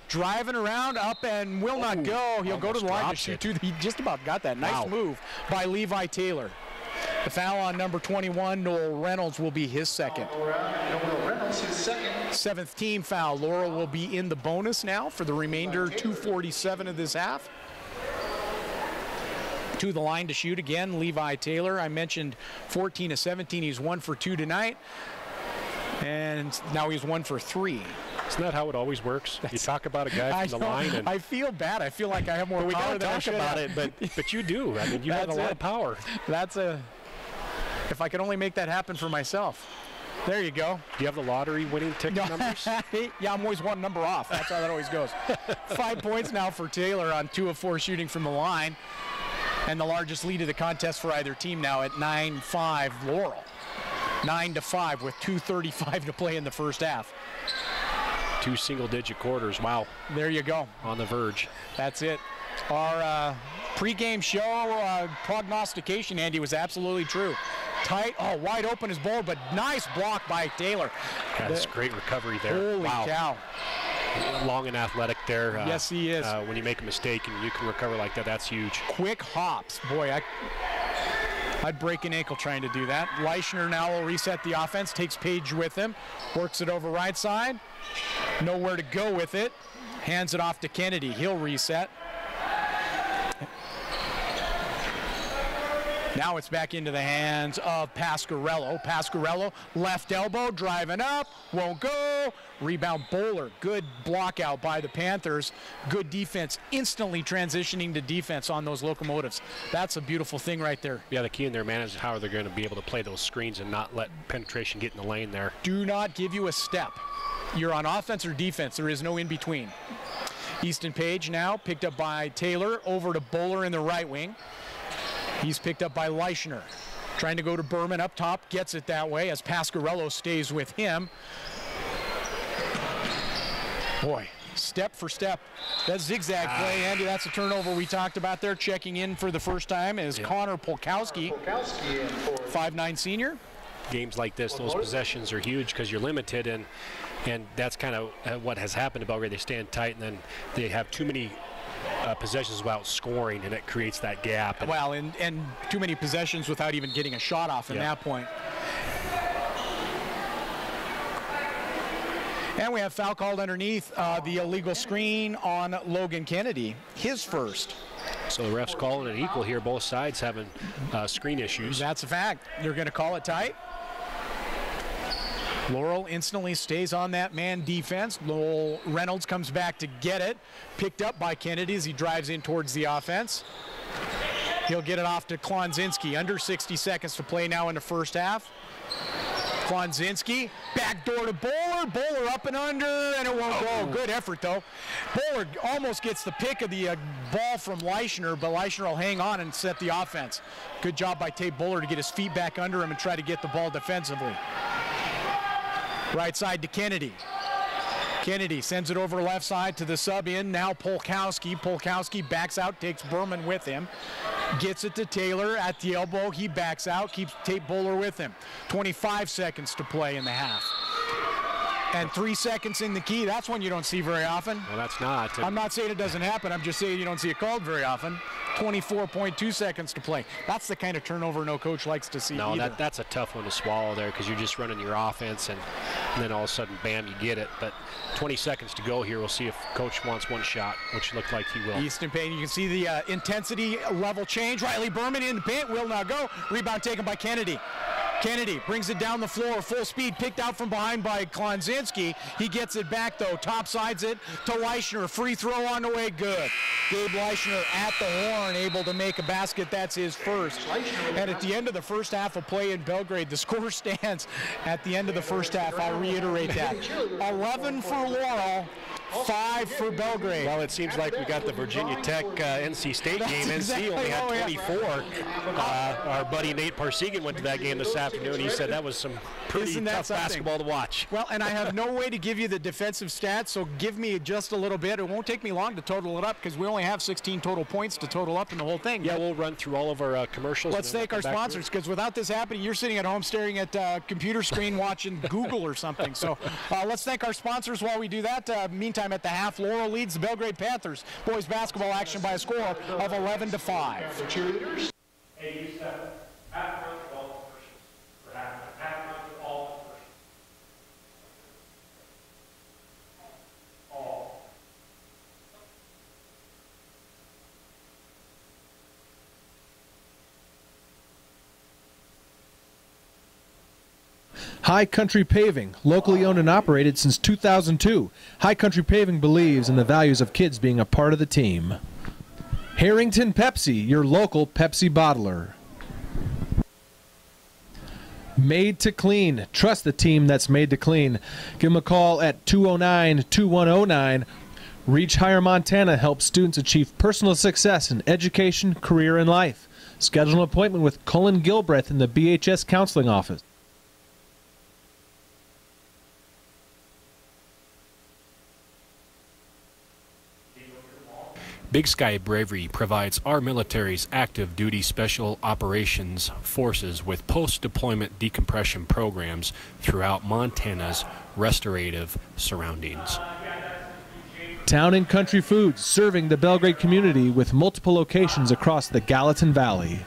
Driving around, up and will not go. He'll go to the line to shoot too. He just about got that. Nice move by Levi Taylor. The foul on number 21, Noel Reynolds, will be his second. Noel Reynolds, his second. 7th team foul. Laurel will be in the bonus now for the remainder 2:47 of this half. To the line to shoot again, Levi Taylor. I mentioned 14 of 17. He's 1 for 2 tonight. And now he's 1 for 3. Isn't that how it always works? You talk about a guy from the line, and I feel bad. I feel like I have more power than I should about have. it, but you do. I mean, you have a lot of power. That's a. If I could only make that happen for myself. There you go. Do you have the lottery winning ticket numbers? Yeah, I'm always 1 number off. That's how that always goes. 5 points now for Taylor on 2 of 4 shooting from the line, and the largest lead of the contest for either team now at 9-5 Laurel. 9-5 with 2:35 to play in the first half. 2 single-digit quarters. Wow. There you go. On the verge. That's it. Our pregame show prognostication, Andy, was absolutely true. Tight. Oh, wide open is Bull, but nice block by Taylor. That's great recovery there. Holy cow. Long and athletic there. Yes, he is. When you make a mistake and you can recover like that, that's huge. Quick hops. Boy, I'd break an ankle trying to do that. Leischner now will reset the offense, takes Page with him, works it over right side. Nowhere to go with it. Hands it off to Kennedy. He'll reset. Now it's back into the hands of Pasquarello. Pasquarello, left elbow, driving up, won't go. Rebound Bowler. Good block out by the Panthers. Good defense, instantly transitioning to defense on those locomotives. That's a beautiful thing right there. Yeah, the key in there, man, is how they're going to be able to play those screens and not let penetration get in the lane there. Do not give you a step. You're on offense or defense. There is no in between. Easton Page now picked up by Taylor, over to Bowler in the right wing. He's picked up by Leischner. Trying to go to Berman up top, gets it that way as Pasquarello stays with him. Boy, step for step. That zigzag play, Andy, that's a turnover we talked about there. Checking in for the first time is Connor Polkowski, 5'9" senior. Games like this, those possessions are huge because you're limited, and that's kind of what has happened to Belgrade. They stand tight, and then they have too many possessions without scoring, and it creates that gap. Well, and too many possessions without even getting a shot off at that point. And we have foul called underneath the illegal screen on Logan Kennedy, his first. So the refs calling it equal here. Both sides having screen issues. That's a fact. They're going to call it tight. Laurel instantly stays on that man defense. Noel Reynolds comes back to get it. Picked up by Kennedy as he drives in towards the offense. He'll get it off to Klonzinski. Under 60 seconds to play now in the first half. Klonzinski, backdoor to Bowler. Bowler up and under, and it won't go. Good effort, though. Bowler almost gets the pick of the ball from Leischner, but Leischner will hang on and set the offense. Good job by Tate Bowler to get his feet back under him and try to get the ball defensively. Right side to Kennedy. Kennedy sends it over left side to the sub in. Now Polkowski. Polkowski backs out, takes Berman with him. Gets it to Taylor at the elbow. He backs out, keeps Tate Bowler with him. 25 seconds to play in the half. And 3 seconds in the key. That's one you don't see very often. Well, that's not. I'm not saying it doesn't happen. I'm just saying you don't see it called very often. 24.2 seconds to play. That's the kind of turnover no coach likes to see. No, either. that's a tough one to swallow there because you're just running your offense and then all of a sudden, bam, you get it. But 20 seconds to go here. We'll see if coach wants one shot, which looked like he will. Easton Payne, you can see the intensity level change. Riley Berman in the paint, will now go. Rebound taken by Kennedy. Kennedy brings it down the floor, full speed, picked out from behind by Klonzinski. He gets it back, though, topsides it to Leischner. Free throw on the way, good. Gabe Leischner at the horn, able to make a basket. That's his first. And at the end of the first half of play in Belgrade, the score stands at the end of the first half. I'll reiterate that. 11 for Laurel, 5 for Belgrade. Well, it seems like we got the Virginia Tech NC State game. NC only had 24. Our buddy Nate Parsegan went to that game this afternoon. He said that was some pretty tough basketball to watch. Well, and I have no way to give you the defensive stats, so give me just a little bit. It won't take me long to total it up because we only have 16 total points to total up in the whole thing. Yeah, we'll run through all of our commercials. Let's thank our sponsors, because without this happening, you're sitting at home staring at a computer screen watching Google or something. So let's thank our sponsors while we do that. Meantime, at the half, Laurel leads the Belgrade Panthers. Boys basketball action by a score of 11-5. Cheerleaders. Hey, you step half front to all commercials. For half front to all commercials. All. High Country Paving, locally owned and operated since 2002. High Country Paving believes in the values of kids being a part of the team. Harrington Pepsi, your local Pepsi bottler. Made to Clean. Trust the team that's made to clean. Give them a call at 209-2109. Reach Higher Montana helps students achieve personal success in education, career, and life. Schedule an appointment with Cullen Gilbreth in the BHS Counseling Office. Big Sky Bravery provides our military's active duty special operations forces with post-deployment decompression programs throughout Montana's restorative surroundings. Town and Country Foods, serving the Belgrade community with multiple locations across the Gallatin Valley.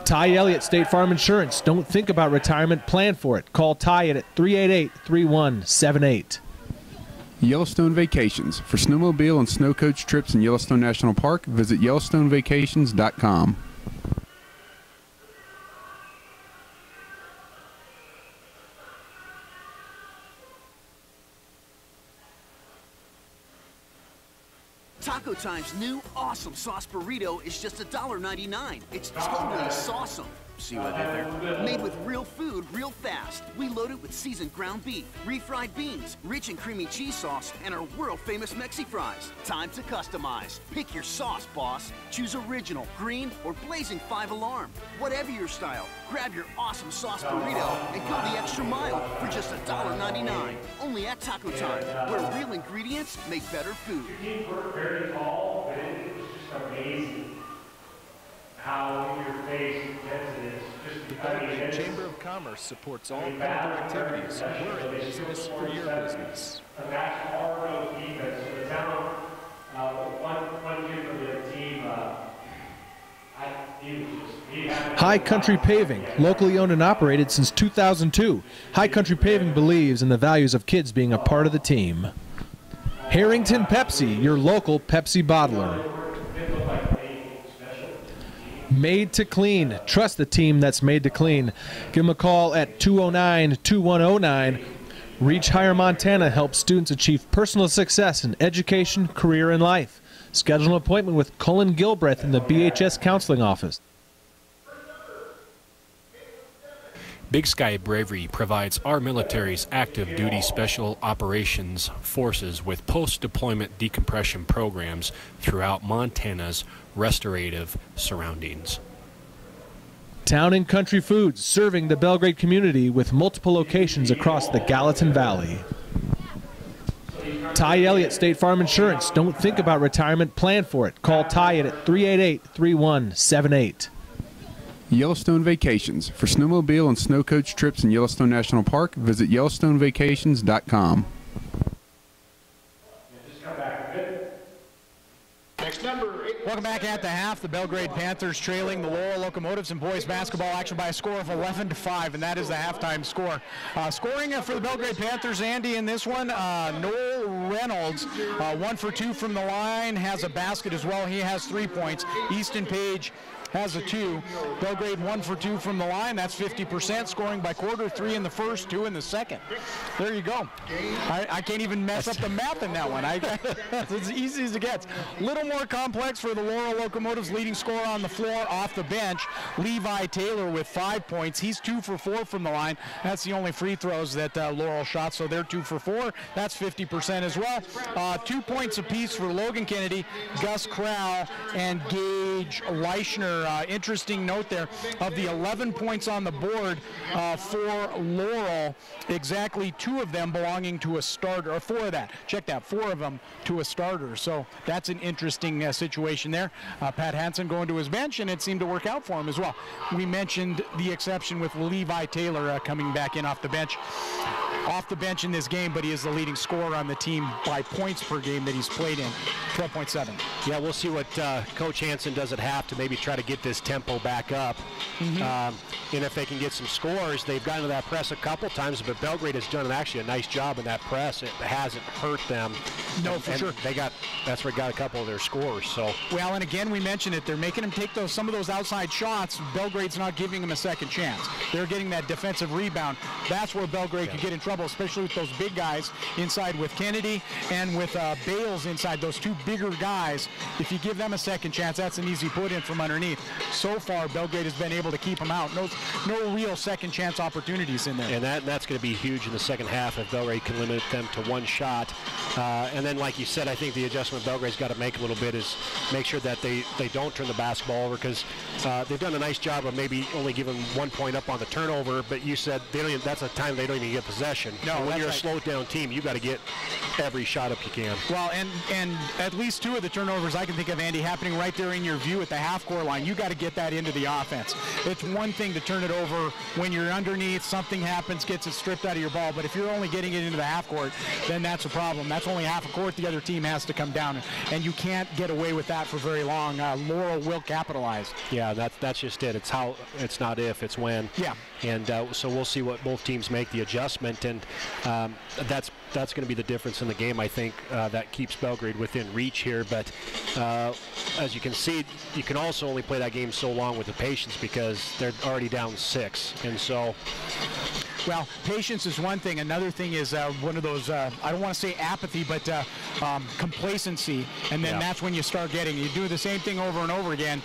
Ty Elliott State Farm Insurance. Don't think about retirement, plan for it. Call Ty at 388-3178. Yellowstone Vacations. For snowmobile and snow coach trips in Yellowstone National Park, visit YellowstoneVacations.com. Taco Time's new awesome sauce burrito is just $1.99. It's totally sauceum. See what I did there? Made with real food, real fast. We load it with seasoned ground beef, refried beans, rich and creamy cheese sauce, and our world-famous Mexi fries. Time to customize. Pick your sauce, boss. Choose original, green, or blazing 5-alarm. Whatever your style, grab your awesome sauce burrito and go the extra mile for just $1.99. Only at Taco Time, where real ingredients make better food. Your team worked very tall, but it was just amazing how in your face intense it is. Just The Belgrade Chamber of Commerce supports all Panther activities. We're in business for your business. A match hard of defense. So the town, one kid from the team, High Country Paving, locally owned and operated since 2002. High Country Paving believes in the values of kids being a part of the team. Harrington Pepsi, your local Pepsi bottler. Made to Clean. Trust the team that's made to clean. Give them a call at 209-2109. Reach Higher Montana helps students achieve personal success in education, career, and life. Schedule an appointment with Cullen Gilbreth in the BHS Counseling Office. Big Sky Bravery provides our military's active duty special operations forces with post-deployment decompression programs throughout Montana's restorative surroundings. Town and Country Foods, serving the Belgrade community with multiple locations across the Gallatin Valley. Ty Elliott, State Farm Insurance. Don't think about retirement, plan for it. Call Ty at 388-3178. Yellowstone Vacations. For snowmobile and snow coach trips in Yellowstone National Park, visit YellowstoneVacations.com. Next number 8. Welcome back at the half. The Belgrade Panthers trailing the Laurel Locomotives in boys basketball action by a score of 11-5, and that is the halftime score. Scoring for the Belgrade Panthers, Andy, in this one, Noel Reynolds, 1 for 2 from the line, has a basket as well. He has 3 points. Easton Page has a 2. Belgrade 1 for 2 from the line. That's 50%. Scoring by quarter, 3 in the first, 2 in the second. There you go. I can't even mess up the math in that one. It's as easy as it gets. A little more complex for the Laurel Locomotives. Leading scorer on the floor off the bench, Levi Taylor with 5 points. He's 2 for 4 from the line. That's the only free throws that Laurel shot, so they're 2 for 4. That's 50% as well. 2 points apiece for Logan Kennedy, Gus Crowell, and Gage Leichner. Interesting note there, of the 11 points on the board for Laurel, exactly 2 of them belonging to a starter, or 4 of that. Check that, 4 of them to a starter. So that's an interesting situation there. Pat Hansen going to his bench, and it seemed to work out for him as well. We mentioned the exception with Levi Taylor coming back in off the bench. Off the bench in this game, but he is the leading scorer on the team by points per game that he's played in, 12.7. Yeah, we'll see what Coach Hansen does at half to maybe try to get this tempo back up. And if they can get some scores, they've gotten to that press a couple times, but Belgrade has done actually a nice job in that press. It hasn't hurt them. No, for sure. That's where they got a couple of their scores. So well, and again, we mentioned it. They're making them take some of those outside shots. Belgrade's not giving them a second chance. They're getting that defensive rebound. That's where Belgrade could get in trouble, especially with those big guys inside with Kennedy and with Bales inside, those 2 bigger guys. If you give them a second chance, that's an easy put in from underneath. So far, Belgrade has been able to keep them out. No real second chance opportunities in there. And that's going to be huge in the second half if Belgrade can limit them to 1 shot. And then, like you said, I think the adjustment Belgrade's got to make a little bit is make sure that they don't turn the basketball over, because they've done a nice job of maybe only giving 1 point up on the turnover, but you said that's a time they don't even get possession. No, and when you're a slowed down team, you got to get every shot up you can. Well, and at least 2 of the turnovers I can think of, Andy, happening right there in your view at the half-court line. You got to get that into the offense. It's one thing to turn it over when you're underneath, something happens, gets it stripped out of your ball, but if you're only getting it into the half-court, then that's a problem. That's only half a court. The other team has to come down, and you can't get away with that for very long. Laurel will capitalize. Yeah, that's just it. It's not if, it's when. Yeah. And so we'll see what both teams make the adjustment, and that's going to be the difference in the game, I think, that keeps Belgrade within reach here. But as you can see, you can also only play that game so long with the patience because they're already down 6. And so Well, patience is one thing. Another thing is one of those, I don't want to say apathy, but complacency. And then that's when you start you do the same thing over and over again.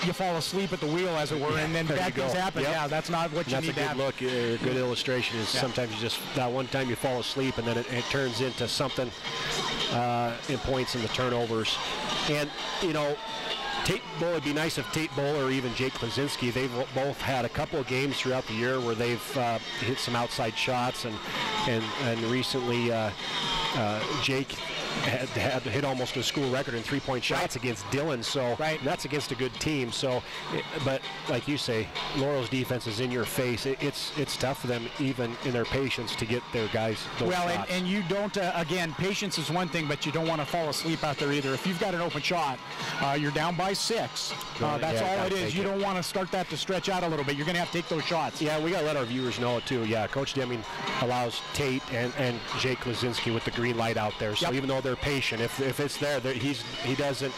You fall asleep at the wheel, as it were, and then bad things happen. Yep. Yeah, that's not what you need to have. That's a good look. A good illustration is sometimes you just, that one time you fall asleep, and then it turns into something in points in the turnovers. And, you know, Tate Bowler, it'd be nice if Tate Bowler or even Jake Klaczynski, they've both had a couple of games throughout the year where they've hit some outside shots, and recently Jake had hit almost a school record in three-point shots against Dillon, so that's against a good team. So, but like you say, Laurel's defense is in your face. It's tough for them, even in their patience, to get their guys those shots. And you don't, again, patience is one thing, but you don't want to fall asleep out there either. If you've got an open shot, you're down by 6. That's all it is. You don't want to start that to stretch out a little bit. You're going to have to take those shots. Yeah, we got to let our viewers know it too. Yeah, Coach Deming allows Tate and Jake Klaczynski with the green light out there. So even though they're patient, if it's there, he doesn't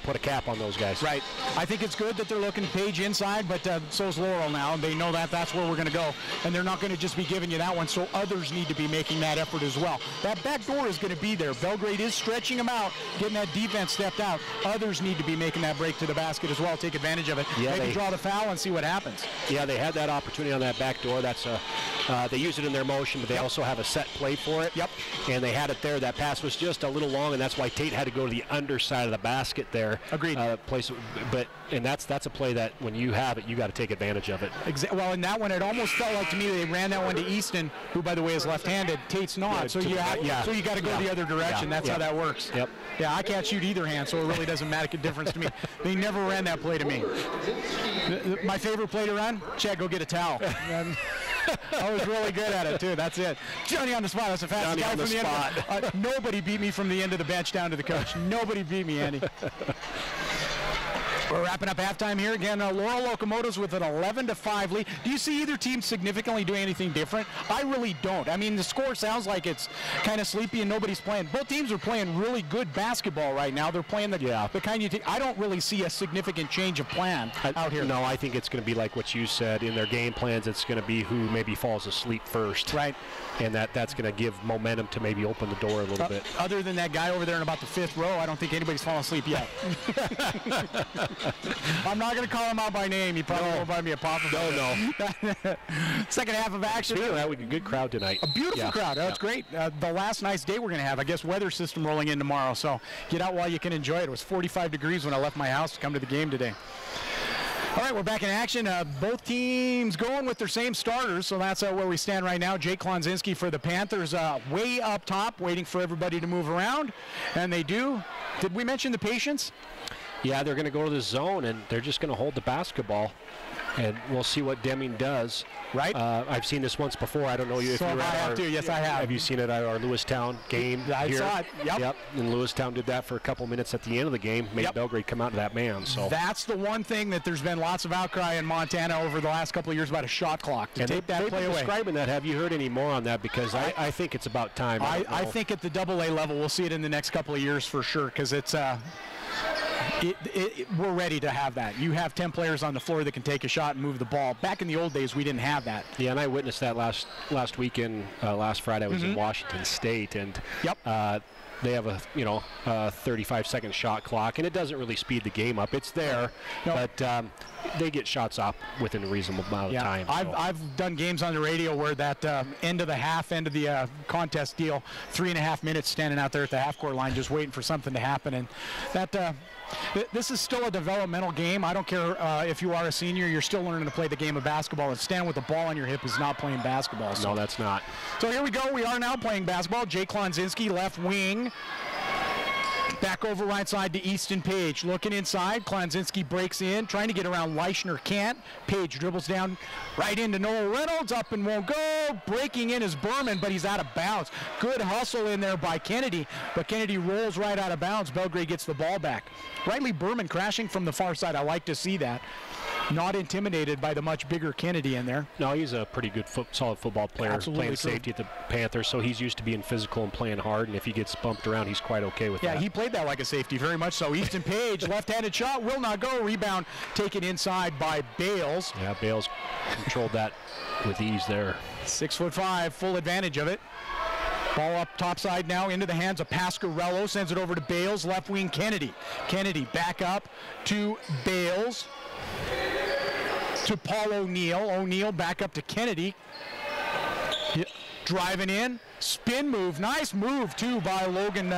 put a cap on those guys. Right. I think it's good that they're looking Page inside, but so's Laurel now. They know that that's where we're going to go, and they're not going to just be giving you that one, so others need to be making that effort as well. That back door is going to be there. Belgrade is stretching them out, getting that defense stepped out. Others need to be making that break to the basket as well, take advantage of it. Yeah, Maybe draw the foul and see what happens. Yeah, they had that opportunity on that back door. That's they use it in their motion, but they also have a set play for it. Yep. And they had it there. That pass was just a little long, and that's why Tate had to go to the underside of the basket there. Agreed. And that's a play that when you have it, you got to take advantage of it. Well, in that one, it almost felt like to me they ran that one to Easton, who, by the way, is left-handed. Tate's not, so you got to go the other direction. That's how that works. Yep. Yeah, I can't shoot either hand, so it really doesn't make a difference to me. They never ran that play to me. My favorite play to run? Chad, go get a towel. I was really good at it, too. That's it. Johnny on the spot. That's the fastest guy from the end. Nobody beat me from the end of the bench down to the coach. Nobody beat me, Andy. We're wrapping up halftime here. Again, Laurel Locomotives with an 11-5 lead. Do you see either team significantly doing anything different? I really don't. I mean, the score sounds like it's kind of sleepy and nobody's playing. Both teams are playing really good basketball right now. They're playing the kind you take. I don't really see a significant change of plan out here. No, I think it's going to be like what you said. In their game plans, it's going to be who maybe falls asleep first. Right. And that's going to give momentum to maybe open the door a little bit. Other than that guy over there in about the 5th row, I don't think anybody's fallen asleep yet. I'm not going to call him out by name. He probably won't buy me a pop. No. Second half of action. Speaking of that, we got a good crowd tonight. A beautiful crowd. That's great. The last nice day we're going to have. I guess weather system rolling in tomorrow. So get out while you can enjoy it. It was 45 degrees when I left my house to come to the game today. All right, we're back in action. Both teams going with their same starters, so that's where we stand right now. Jake Klonzinski for the Panthers way up top, waiting for everybody to move around, and they do. Did we mention the patience? Yeah, they're going to go to the zone, and they're just going to hold the basketball, and we'll see what Deming does. Right. I've seen this once before. I don't know if so you have too. Yes, I have. Have you seen it at our Lewistown game? I saw it. Yep. And Lewistown did that for a couple minutes at the end of the game, made Belgrade come out to that man. So that's the one thing that there's been lots of outcry in Montana over the last couple of years about a shot clock to take that play away. Describing that, have you heard any more on that? Because I think it's about time. I think at the AA level, we'll see it in the next couple of years for sure, because it's we're ready to have that. You have 10 players on the floor that can take a shot and move the ball. Back in the old days, we didn't have that. Yeah, and I witnessed that last weekend. Last Friday, I was in Washington State, and they have a 35-second shot clock, and it doesn't really speed the game up. It's there, but they get shots up within a reasonable amount of time. I've done games on the radio where that end of the contest deal, 3.5 minutes standing out there at the half-court line just waiting for something to happen, and that this is still a developmental game. I don't care if you are a senior, you're still learning to play the game of basketball, and standing with the ball on your hip is not playing basketball. So. No, that's not. So here we go. We are now playing basketball. Jay Klonzinski, left wing. Back over right side to Easton Page. Looking inside, Klonzinski breaks in, trying to get around Leichner, can't. Page dribbles down right into Noel Reynolds, up and won't go. Breaking in is Berman, but he's out of bounds. Good hustle in there by Kennedy, but Kennedy rolls right out of bounds. Belgrade gets the ball back. Riley Berman crashing from the far side. I like to see that. Not intimidated by the much bigger Kennedy in there. No, he's a pretty good solid football player. Absolutely playing true. Safety at the Panthers, so he's used to being physical and playing hard, and if he gets bumped around, he's quite okay with that. Yeah, he played that like a safety, very much so. Easton Page, left-handed shot, will not go. Rebound taken inside by Bales. Yeah, Bales controlled that with ease there. 6'5", full advantage of it. Ball up topside now into the hands of Pasquarello. Sends it over to Bales, left wing Kennedy. Kennedy back up to Bales. To Paul O'Neill. O'Neill back up to Kennedy. Driving in. Spin move. Nice move, too, by Logan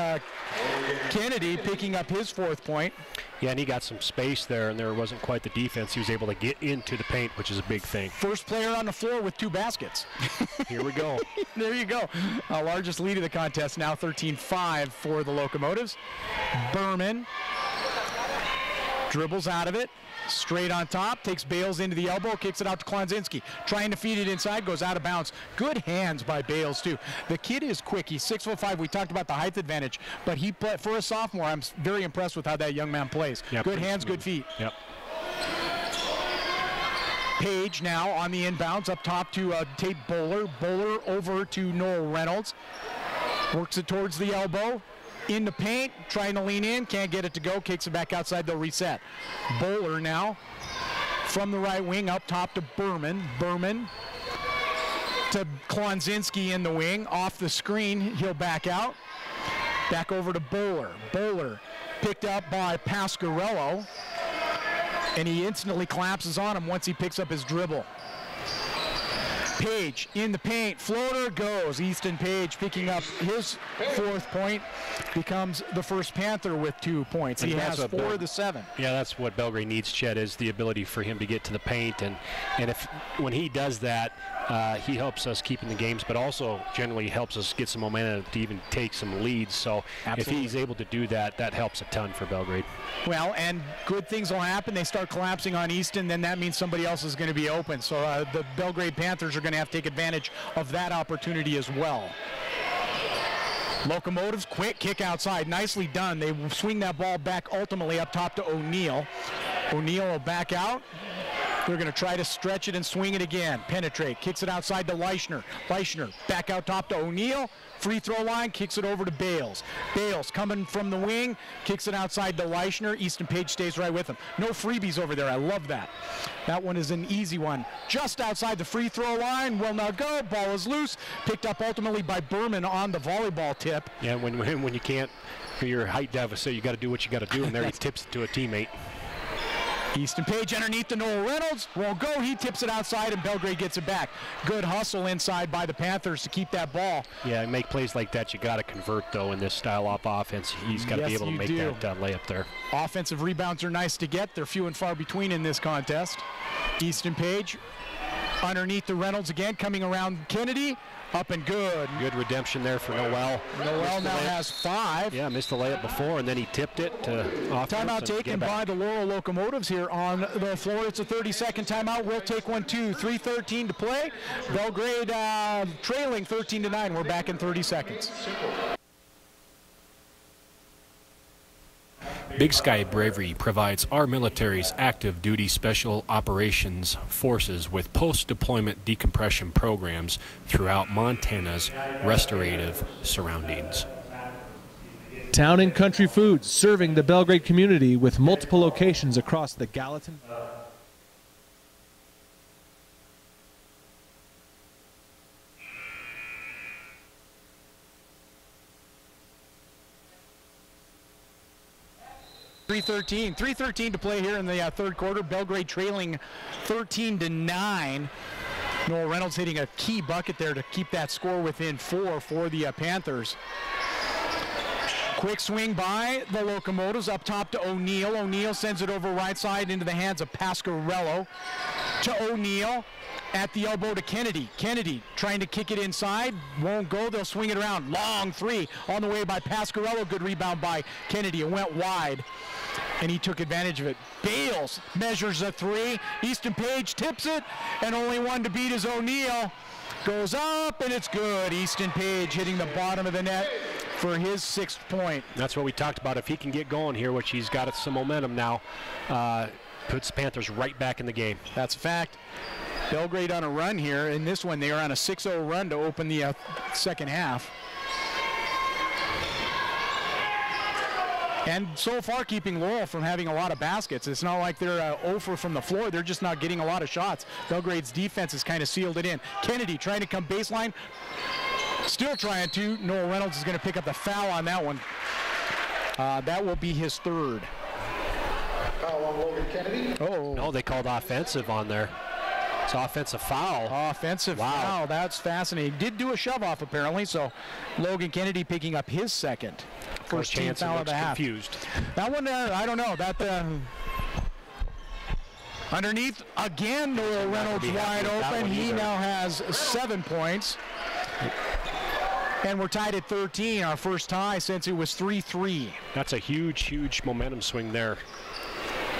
Kennedy, picking up his 4th point. Yeah, and he got some space there, and there wasn't quite the defense. He was able to get into the paint, which is a big thing. First player on the floor with 2 baskets. Here we go. There you go. Largest lead of the contest now, 13-5 for the Locomotives. Berman dribbles out of it. Straight on top, takes Bales into the elbow, kicks it out to Klonzinski. Trying to feed it inside, goes out of bounds. Good hands by Bales, too. The kid is quick. He's 6'5". We talked about the height advantage, but for a sophomore, I'm very impressed with how that young man plays. Yep, good hands, good feet. Yep. Page now on the inbounds, up top to Tate Bowler. Bowler over to Noel Reynolds. Works it towards the elbow. In the paint, trying to lean in, can't get it to go, kicks it back outside, they'll reset. Bowler now from the right wing up top to Berman. Berman to Klonzinski in the wing. Off the screen, he'll back out. Back over to Bowler. Bowler picked up by Pasquarello, and he instantly collapses on him once he picks up his dribble. Page in the paint, floater goes. Easton Page picking up his 4th point, becomes the first Panther with 2 points. He has 4 of the 7. Yeah, that's what Belgrade needs, Chet, is the ability for him to get to the paint, and if when he does that, he helps us keep in the games, but also generally helps us get some momentum to even take some leads. So Absolutely. If he's able to do that, that helps a ton for Belgrade. Well, and good things will happen. They start collapsing on Easton, then that means somebody else is going to be open. So the Belgrade Panthers are going to have to take advantage of that opportunity as well. Locomotives, quick kick outside, nicely done. They swing that ball back ultimately up top to O'Neal. O'Neal will back out. They're going to try to stretch it and swing it again. Penetrate, kicks it outside to Leichner. Leichner back out top to O'Neal. Free throw line, kicks it over to Bales. Bales coming from the wing, kicks it outside to Leichner. Easton Page stays right with him. No freebies over there, I love that. That one is an easy one. Just outside the free throw line, will not go, ball is loose. Picked up ultimately by Berman on the volleyball tip. Yeah, when you can't, your height deficit, you got to do what you got to do, and there he tips it to a teammate. Easton Page underneath to Noel Reynolds. Won't go. He tips it outside, and Belgrade gets it back. Good hustle inside by the Panthers to keep that ball. Yeah, make plays like that. You got to convert, though, in this style of offense. He's got to be able to make that layup there. Offensive rebounds are nice to get. They're few and far between in this contest. Easton Page underneath the Reynolds again, coming around Kennedy. Up and good. Good redemption there for Noel. Noel now has 5. Yeah, missed the layup before, and then he tipped it to offense. Timeout taken by the Laurel Locomotives here on the floor. It's a 30-second timeout. We'll take one, 2, 3:13 to play. Belgrade trailing 13-9. We're back in 30 seconds. Big Sky Bravery provides our military's active duty special operations forces with post-deployment decompression programs throughout Montana's restorative surroundings. Town and Country Foods, serving the Belgrade community with multiple locations across the Gallatin. 3:13 to play here in the third quarter. Belgrade trailing 13-9. Noel Reynolds hitting a key bucket there to keep that score within 4 for the Panthers. Quick swing by the Locomotives up top to O'Neal. O'Neal sends it over right side into the hands of Pasquarello. To O'Neal. At the elbow to Kennedy. Kennedy trying to kick it inside. Won't go. They'll swing it around. Long 3 on the way by Pasquarello. Good rebound by Kennedy. It went wide, and he took advantage of it. Bales measures a 3. Easton Page tips it, and only one to beat is O'Neal. Goes up, and it's good. Easton Page hitting the bottom of the net for his 6th point. That's what we talked about. If he can get going here, which he's got some momentum now, puts the Panthers right back in the game. That's a fact. Belgrade on a run here. In this one, they are on a 6-0 run to open the second half. And so far keeping Laurel from having a lot of baskets. It's not like they're 0 from the floor. They're just not getting a lot of shots. Belgrade's defense has kind of sealed it in. Kennedy trying to come baseline. Still trying to. Noel Reynolds is going to pick up the foul on that one. That will be his 3rd. Foul on Logan Kennedy. Oh. No, they called offensive on there. It's offensive foul. Offensive foul. That's fascinating. Did do a shove off apparently, so Logan Kennedy picking up his 2nd. First team foul of the half. Confused. That one, I don't know. That underneath again, Noel Reynolds wide open. He now has 7 points. And we're tied at 13, our first tie since it was 3-3. That's a huge, huge momentum swing there.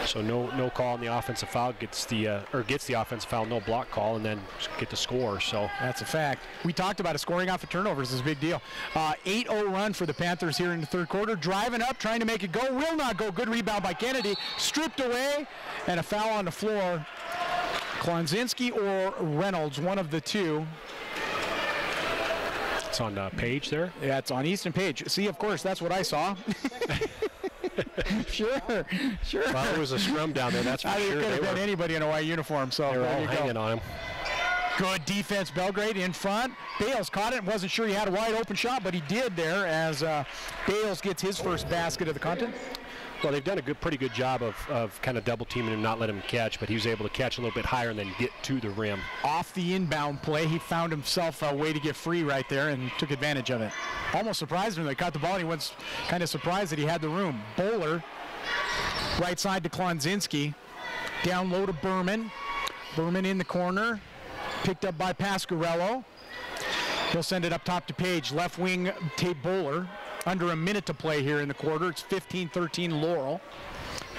So no call on the offensive foul, gets the offensive foul, no block call, and then get the score. So that's a fact. We talked about it. Scoring off of turnovers is a big deal. 8-0 run for the Panthers here in the third quarter. Driving up, trying to make it go. Will not go. Good rebound by Kennedy. Stripped away, and a foul on the floor. Klonzinski or Reynolds, one of the two. It's on Page there? Yeah, it's on Easton Page. See, of course, that's what I saw. Sure. Well, it was a scrum down there, that's for sure. It could have been anybody in a white uniform, so they were all hanging on him. Good defense, Belgrade in front. Bales caught it. Wasn't sure he had a wide open shot, but he did there as Bales gets his first basket of the contest. Well, they've done a pretty good job of kind of double teaming him, not letting him catch, but he was able to catch a little bit higher and then get to the rim. Off the inbound play, he found himself a way to get free right there and took advantage of it. Almost surprised him. They caught the ball, and he was kind of surprised that he had the room. Bowler, right side to Klonzinski. Down low to Berman. Berman in the corner. Picked up by Pasquarello. He'll send it up top to Page. Left wing, Tate Bowler. Under a minute to play here in the quarter. It's 15-13 Laurel.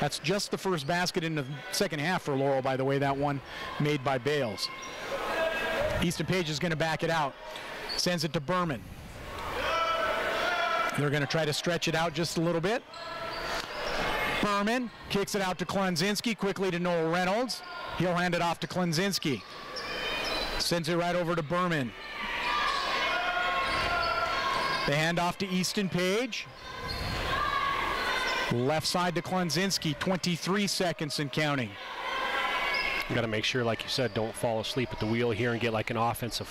That's just the first basket in the second half for Laurel, by the way, that one made by Bales. Easton Page is going to back it out. Sends it to Berman. They're going to try to stretch it out just a little bit. Berman kicks it out to Klonzinski, quickly to Noel Reynolds. He'll hand it off to Klonzinski. Sends it right over to Berman. The handoff to Easton Page. Left side to Klonzinski, 23 seconds and counting. You got to make sure, like you said, don't fall asleep at the wheel here and get like an offensive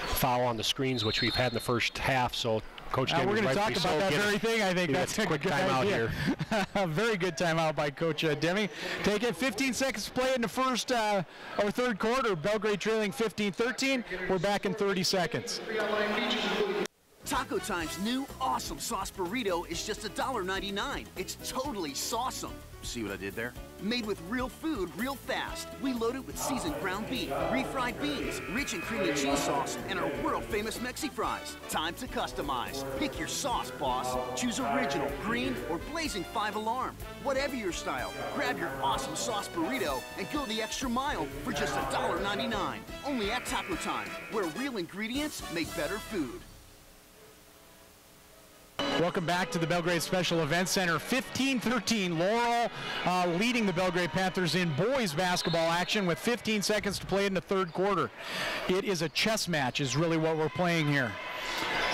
foul on the screens, which we've had in the first half. So Coach Deming, we're going to talk about that very thing. I think that's a quick good timeout idea. here. A very good timeout by Coach Deming. Take it, 15 seconds to play in the first or third quarter. Belgrade trailing 15-13. We're back in 30 seconds. Taco Time's new awesome sauce burrito is just $1.99. It's totally sauceum. See what I did there? Made with real food, real fast. We load it with seasoned ground beef, refried beans, rich and creamy cheese sauce, and our world-famous Mexi fries. Time to customize. Pick your sauce, boss. Choose original, green, or blazing 5-alarm. Whatever your style, grab your awesome sauce burrito and go the extra mile for just $1.99. Only at Taco Time, where real ingredients make better food. Welcome back to the Belgrade Special Events Center. 15-13, Laurel leading the Belgrade Panthers in boys basketball action with 15 seconds to play in the third quarter. It is a chess match is really what we're playing here.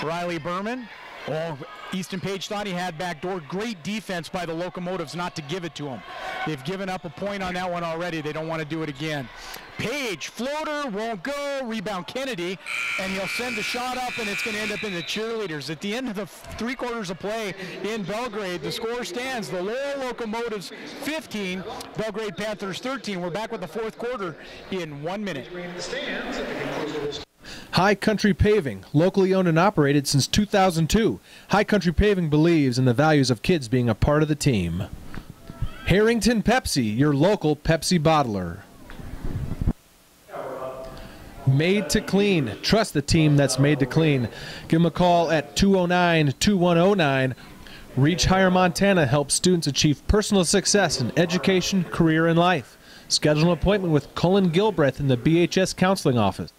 Riley Berman. Oh, Easton Page thought he had backdoor. Great defense by the Locomotives not to give it to him. They've given up a point on that one already. They don't want to do it again. Page, floater, won't go. Rebound Kennedy, and he'll send the shot up, and it's going to end up in the cheerleaders. At the end of the 3 quarters of play in Belgrade, the score stands. The Laurel Locomotives 15, Belgrade Panthers 13. We're back with the fourth quarter in 1 minute. High Country Paving, locally owned and operated since 2002. High Country Paving believes in the values of kids being a part of the team. Harrington Pepsi, your local Pepsi bottler. Made to Clean. Trust the team that's made to clean. Give them a call at 209-2109. Reach Higher Montana helps students achieve personal success in education, career, and life. Schedule an appointment with Cullen Gilbreth in the BHS Counseling Office.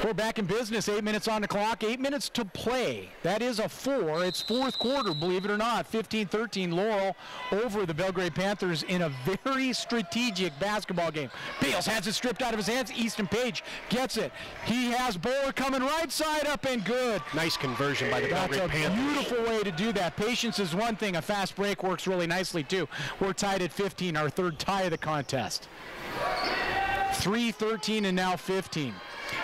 We're back in business. 8 minutes on the clock. 8 minutes to play. That is a 4. It's fourth quarter, believe it or not. 15-13 Laurel over the Belgrade Panthers in a very strategic basketball game. Bales has it stripped out of his hands. Easton Page gets it. He has Bowler coming right side up and good. Nice conversion by the Belgrade Panthers. That's a beautiful way to do that. Patience is one thing. A fast break works really nicely too. We're tied at 15, our third tie of the contest. 3-13 and now 15.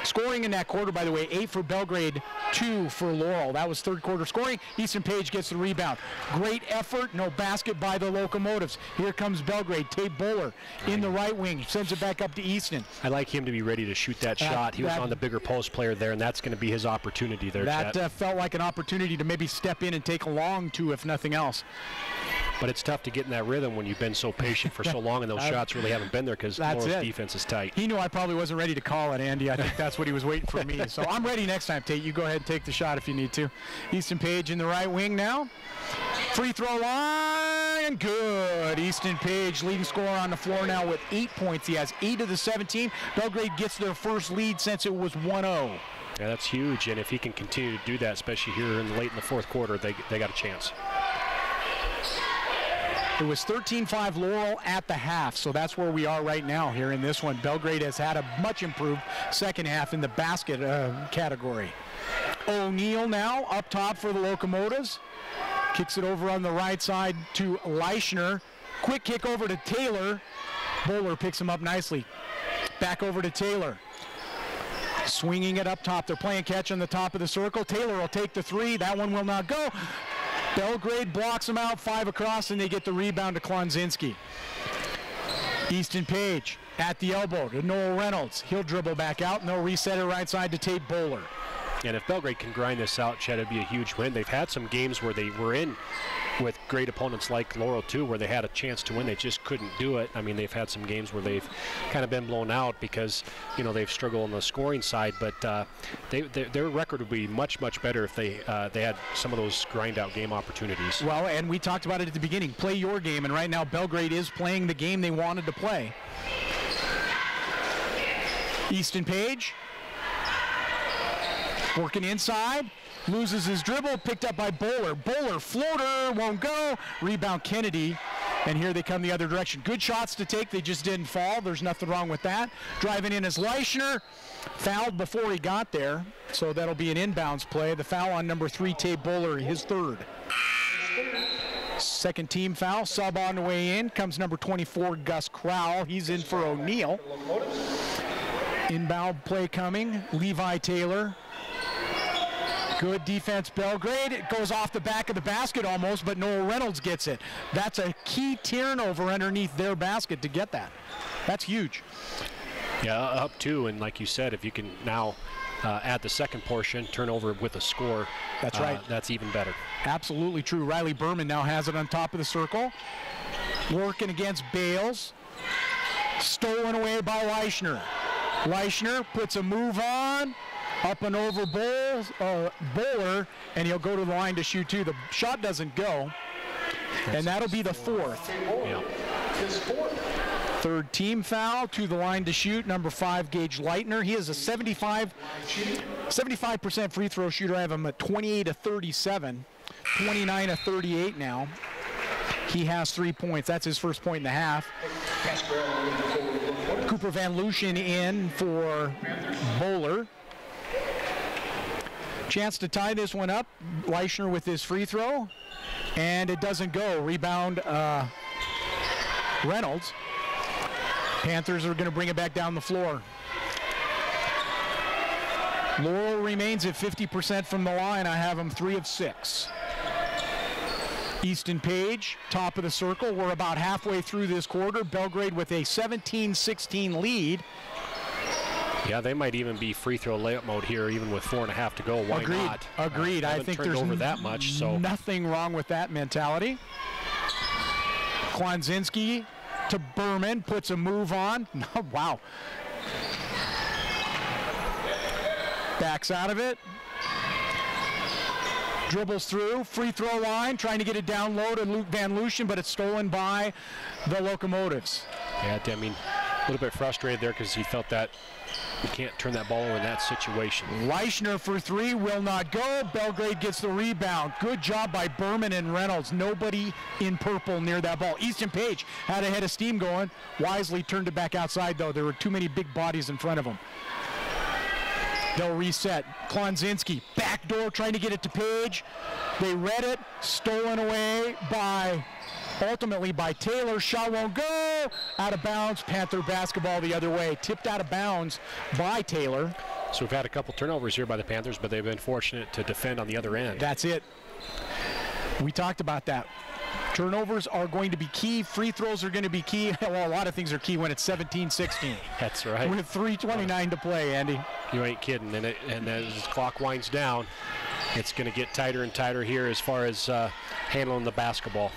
Scoring in that quarter, by the way, 8 for Belgrade, 2 for Laurel. That was third quarter scoring. Easton Page gets the rebound. Great effort, no basket by the Locomotives. Here comes Belgrade. Tate Bowler in the right wing. Sends it back up to Easton. I like him to be ready to shoot that shot. He was on the bigger post player there, and that's going to be his opportunity there, That felt like an opportunity to maybe step in and take a long two, if nothing else. But it's tough to get in that rhythm when you've been so patient for so long, and those shots really haven't been there because Laurel's defense is tight. He knew I probably wasn't ready to call it, Andy. I think that's what he was waiting for me. So I'm ready next time, Tate. You go ahead and take the shot if you need to. Easton Page in the right wing now. Free throw line, good. Easton Page, leading scorer on the floor now with 8 points. He has 8 of the 17. Belgrade gets their first lead since it was 1-0. Yeah, that's huge, and if he can continue to do that, especially here late in the fourth quarter, they got a chance. It was 13-5 Laurel at the half, so that's where we are right now here in this one. Belgrade has had a much improved second half in the basket category. O'Neal now up top for the Locomotives. Kicks it over on the right side to Leischner. Quick kick over to Taylor. Bowler picks him up nicely. Back over to Taylor. Swinging it up top. They're playing catch on the top of the circle. Taylor will take the three. That one will not go. Belgrade blocks them out, 5 across, and they get the rebound to Klonzinski. Easton Page at the elbow to Noel Reynolds. He'll dribble back out, and they'll reset it right side to Tate Bowler. And if Belgrade can grind this out, Chet, it'd be a huge win. They've had some games where they were in with great opponents like Laurel, too, where they had a chance to win. They just couldn't do it. I mean, they've had some games where they've kind of been blown out because, you know, they've struggled on the scoring side. But their record would be much, much better if they had some of those grind-out game opportunities. Well, and we talked about it at the beginning. Play your game, and right now Belgrade is playing the game they wanted to play. Easton Page. Working inside, loses his dribble, picked up by Bowler. Bowler, floater, won't go. Rebound Kennedy, and here they come the other direction. Good shots to take, they just didn't fall. There's nothing wrong with that. Driving in is Leischner. Fouled before he got there, so that'll be an inbounds play. The foul on number 3, Tate Bowler, his third. Second team foul, sub on the way in. Comes number 24, Gus Crowell. He's in for O'Neal. Inbound play coming, Levi Taylor. Good defense, Belgrade. It goes off the back of the basket almost, but Noel Reynolds gets it. That's a key turnover underneath their basket to get that. That's huge. Yeah, up 2, and like you said, if you can now add the second portion, turnover with a score. That's right. That's even better. Absolutely true. Riley Berman now has it on top of the circle. Working against Bales. Stolen away by Leischner. Leischner puts a move on. Up and over Bowler, and he'll go to the line to shoot 2. The shot doesn't go, and that'll be the 4th. Yeah. Third team foul, to the line to shoot, number 5, Gage Leitner. He is a 75% free throw shooter. I have him at 28 of 37, 29 of 38 now. He has 3 points. That's his first point in the half. Cooper Van Lushen in for Bowler. Chance to tie this one up. Leischner with his free throw, and it doesn't go. Rebound Reynolds. Panthers are going to bring it back down the floor. Laurel remains at 50% from the line. I have him 3 of 6. Easton Page, top of the circle. We're about halfway through this quarter. Belgrade with a 17-16 lead. Yeah, they might even be free throw layup mode here, even with 4.5 to go. Why not? Agreed. I think there's over that much, so nothing wrong with that mentality. Klonzinski to Berman, puts a move on. Wow. Backs out of it. Dribbles through, free throw line, trying to get it down low to Luke Van Lushen, but it's stolen by the Locomotives. Yeah, I mean, a little bit frustrated there because he felt that you can't turn that ball over in that situation. Leischner for 3 will not go. Belgrade gets the rebound. Good job by Berman and Reynolds. Nobody in purple near that ball. Easton Page had a head of steam going. Wisely turned it back outside, though. There were too many big bodies in front of him. They'll reset. Klonzinski, backdoor, trying to get it to Page. They read it. Stolen away ultimately by Taylor. Shot won't go. Out of bounds. Panther basketball the other way. Tipped out of bounds by Taylor. So we've had a couple turnovers here by the Panthers, but they've been fortunate to defend on the other end. That's it. We talked about that. Turnovers are going to be key. Free throws are going to be key. Well, a lot of things are key when it's 17-16. That's right. With 3:29 to play, Andy. You ain't kidding. And as the clock winds down, it's going to get tighter and tighter here as far as handling the basketball.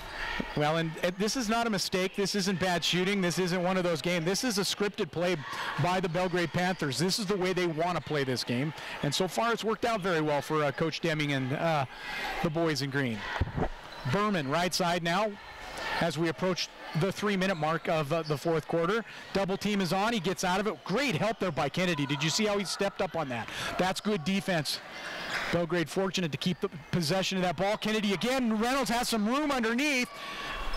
Well, and this is not a mistake. This isn't bad shooting. This isn't one of those games. This is a scripted play by the Belgrade Panthers. This is the way they want to play this game. And so far, it's worked out very well for Coach Deming and the boys in green. Berman, right side now, as we approach the 3-minute mark of the fourth quarter. Double team is on. He gets out of it. Great help there by Kennedy. Did you see how he stepped up on that? That's good defense. Belgrade fortunate to keep the possession of that ball. Kennedy again. Reynolds has some room underneath.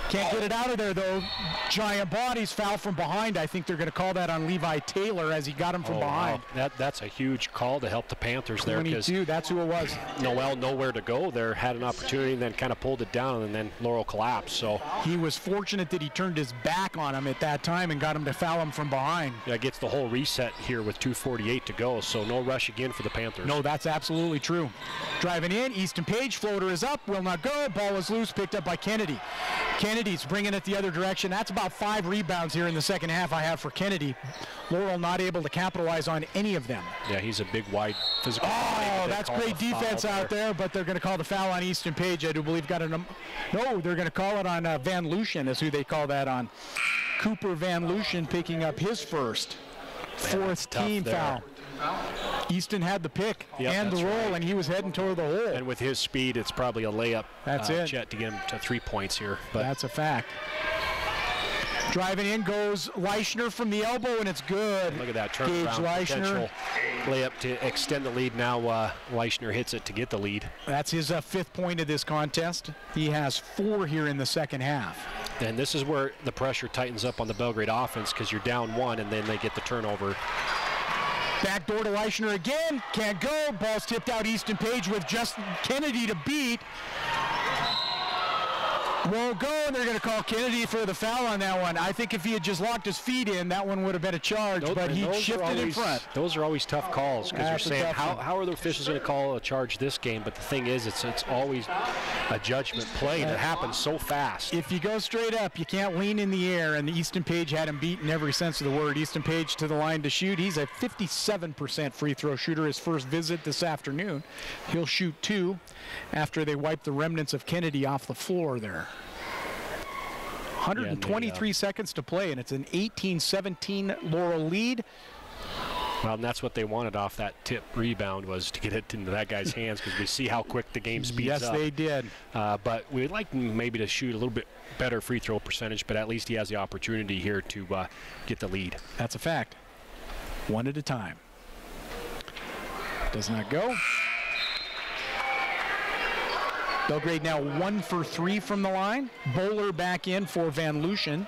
Can't get it out of there, though. Giant bodies, foul from behind. I think they're going to call that on Levi Taylor as he got him from behind. Wow. That's a huge call to help the Panthers there. 22, that's who it was. Noel nowhere to go there, had an opportunity and then kind of pulled it down, and then Laurel collapsed. So he was fortunate that he turned his back on him at that time and got him to foul him from behind. Yeah, gets the whole reset here with 2:48 to go, so no rush again for the Panthers. No, that's absolutely true. Driving in, Easton Page, floater is up, will not go, ball is loose, picked up by Kennedy. Kennedy's bringing it the other direction. That's about 5 rebounds here in the second half I have for Kennedy. Laurel not able to capitalize on any of them. Yeah, he's a big, wide, physical Oh, that's great defense out there, but they're going to call the foul on Easton Page. I do believe got a no, they're going to call it on Van Lucien is who they call that on. Cooper Van Lucien picking up his first. Fourth team foul. Easton had the pick and the roll, and he was heading toward the hole. And with his speed, it's probably a layup. That's it. Chet to get him to 3 points here. But that's a fact. Driving in goes Leischner from the elbow, and it's good. Look at that turnaround potential layup to extend the lead. Now Leischner hits it to get the lead. That's his 5th point of this contest. He has 4 here in the second half. And this is where the pressure tightens up on the Belgrade offense because you're down 1, and then they get the turnover. Backdoor to Leischner again, can't go. Ball's tipped out. Easton Page with just Kennedy to beat. Won't go, and they're going to call Kennedy for the foul on that one. I think if he had just locked his feet in, that one would have been a charge, but he shifted in front. Those are always tough calls because you're saying, how are the officials going to call a charge this game? But the thing is, it's always a judgment play that happens so fast. If you go straight up, you can't lean in the air, and Easton Page had him beat in every sense of the word. Easton Page to the line to shoot. He's a 57% free throw shooter. His first visit this afternoon. He'll shoot 2 after they wipe the remnants of Kennedy off the floor there. 123 seconds to play, and it's an 18-17 Laurel lead. Well, and that's what they wanted off that tip rebound, was to get it into that guy's hands, because we see how quick the game speeds up. Yes, they did. But we'd like maybe to shoot a little bit better free throw percentage, but at least he has the opportunity here to get the lead. That's a fact. 1 at a time. Does not go. Belgrade now 1 for 3 from the line. Bowler back in for Van Lucien.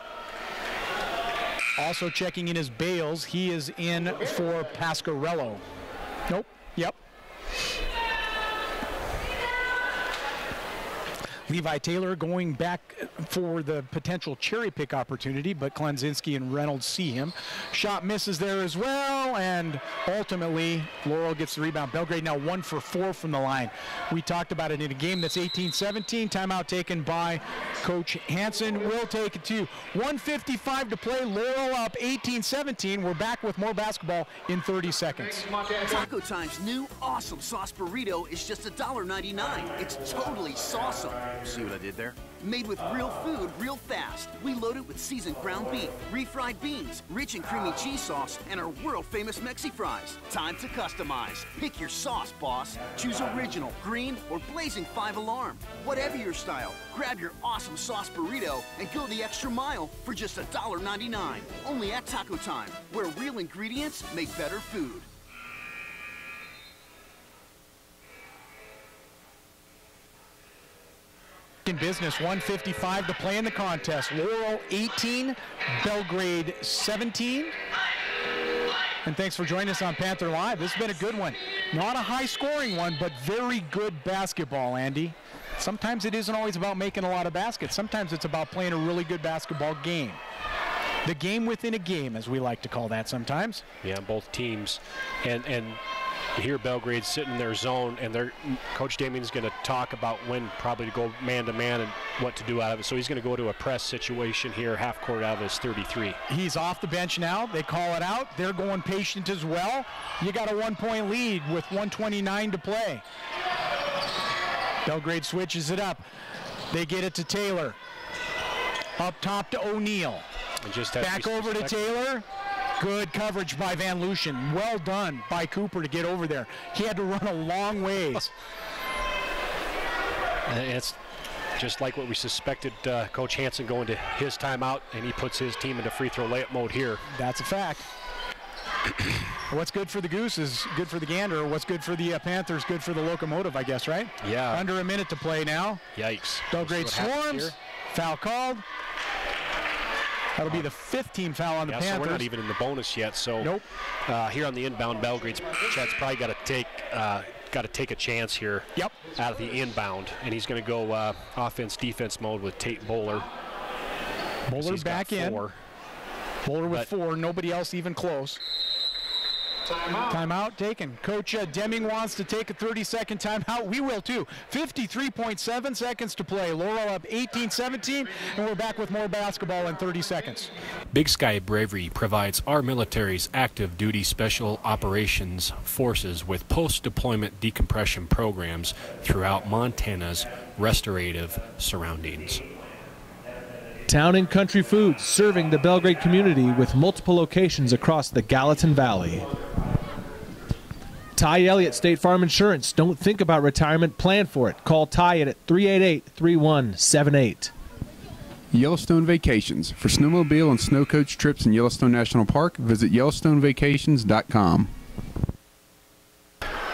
Also checking in is Bales. He is in for Pasquarello. Nope. Yep. Levi Taylor going back for the potential cherry pick opportunity, but Klanzinski and Reynolds see him. Shot misses there as well, and ultimately Laurel gets the rebound. Belgrade now 1 for 4 from the line. We talked about it in a game that's 18-17. Timeout taken by Coach Hansen. Will take it to 1:55 to play. Laurel up 18-17. We're back with more basketball in 30 seconds. Taco Time's new awesome sauce burrito is just $1.99. It's totally sauceum. See what I did there? Made with real food, real fast. We load it with seasoned ground beef, refried beans, rich and creamy cheese sauce, and our world-famous Mexi fries. Time to customize. Pick your sauce, boss. Choose original, green, or blazing 5-alarm. Whatever your style, grab your awesome sauce burrito and go the extra mile for just $1.99. Only at Taco Time, where real ingredients make better food. In business, 1:55 to play in the contest. Laurel 18, Belgrade 17. And thanks for joining us on Panther Live. This has been a good one. Not a high-scoring one, but very good basketball, Andy. Sometimes it isn't always about making a lot of baskets. Sometimes it's about playing a really good basketball game. The game within a game, as we like to call that sometimes. Yeah, both teams. And here Belgrade's sitting in their zone, and Coach Damien's going to talk about when probably to go man-to-man and what to do out of it. So he's going to go to a press situation here, half court out of his 33. He's off the bench now. They call it out. They're going patient as well. You got a 1-point lead with 1:29 to play. Belgrade switches it up. They get it to Taylor. Up top to O'Neill. Back over to Taylor. Good coverage by Van Lucian. Well done by Cooper to get over there. He had to run a long ways. It's just like what we suspected, Coach Hansen going to his timeout, and he puts his team into free throw layup mode here. That's a fact. What's good for the Goose is good for the Gander. What's good for the Panthers, good for the Locomotive, I guess, right? Yeah. Under a minute to play now. Yikes. Belgrade swarms. Foul called. That'll be the 5th team foul on the Panthers. So we're not even in the bonus yet. So nope. Here on the inbound, Belgrade's Chet's probably got to take a chance here. Yep. Out of the inbound, and he's going to go offense-defense mode with Tate Bowler. Bowler back in. Bowler with 4. Nobody else even close. Timeout taken. Coach Deming wants to take a 30-second timeout. We will too. 53.7 seconds to play. Laurel up 18-17, and we're back with more basketball in 30 seconds. Big Sky Bravery provides our military's active duty special operations forces with post-deployment decompression programs throughout Montana's restorative surroundings. Town and Country Foods, serving the Belgrade community with multiple locations across the Gallatin Valley. Ty Elliott, State Farm Insurance. Don't think about retirement, plan for it. Call Ty at 388-3178. Yellowstone Vacations. For snowmobile and snow coach trips in Yellowstone National Park, visit YellowstoneVacations.com.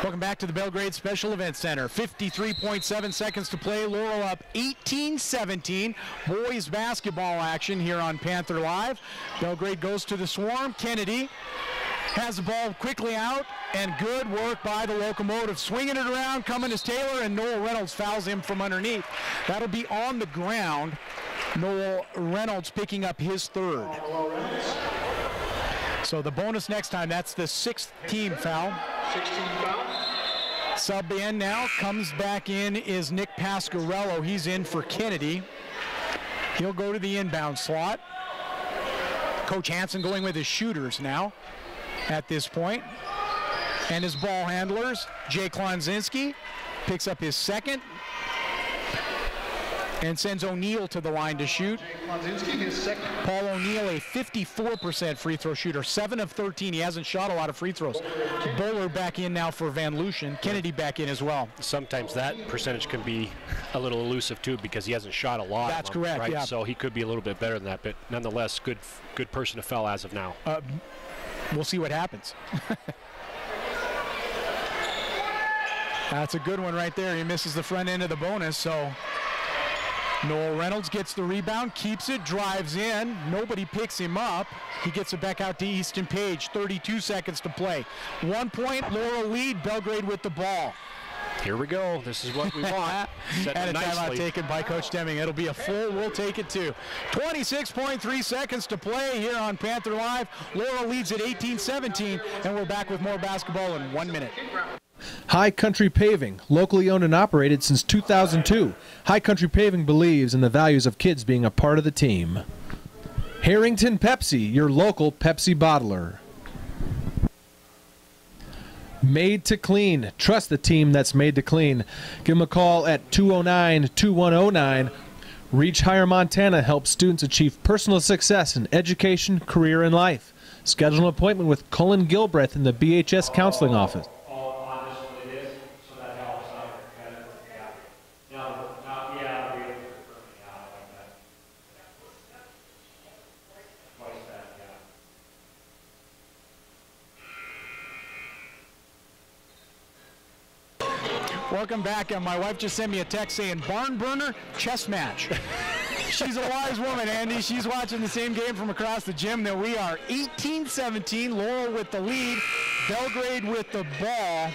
Welcome back to the Belgrade Special Events Center. 53.7 seconds to play. Laurel up 18-17. Boys basketball action here on Panther Live. Belgrade goes to the swarm. Kennedy has the ball quickly out, and good work by the Locomotive. Swinging it around, coming is Taylor, and Noel Reynolds fouls him from underneath. That'll be on the ground. Noel Reynolds picking up his 3rd. So the bonus next time, that's the 6th team foul. 16 foul. Sub in now, comes back in is Nick Pasquarello. He's in for Kennedy. He'll go to the inbound slot. Coach Hansen going with his shooters now at this point. And his ball handlers, Jay Klonzinski picks up his 2nd. And sends O'Neill to the line to shoot. Paul O'Neill, a 54% free throw shooter, 7 of 13. He hasn't shot a lot of free throws. Bowler back in now for Van Lucian. Kennedy back in as well. Sometimes that percentage can be a little elusive too because he hasn't shot a lot. That's correct, right? yeah. So he could be a little bit better than that, but nonetheless, good person to foul as of now. We'll see what happens. That's a good one right there. He misses the front end of the bonus, so Noel Reynolds gets the rebound, keeps it, drives in. Nobody picks him up. He gets it back out to Easton Page. 32 seconds to play. 1 point, Laurel lead. Belgrade with the ball. Here we go. This is what we want. And a timeout taken by Coach Deming. It'll be a full. We'll take it too. 26.3 seconds to play here on Panther Live. Laurel leads at 18-17, and we're back with more basketball in 1 minute. High Country Paving, locally owned and operated since 2002. High Country Paving believes in the values of kids being a part of the team. Harrington Pepsi, your local Pepsi bottler. Made to Clean. Trust the team that's made to clean. Give them a call at 209-2109. Reach Higher Montana helps students achieve personal success in education, career, and life. Schedule an appointment with Cullen Gilbreth in the BHS Counseling Office. Welcome back. My wife just sent me a text saying, barn burner, chess match. She's a wise woman, Andy. She's watching the same game from across the gym that we are. 18-17, Laurel with the lead. Belgrade with the ball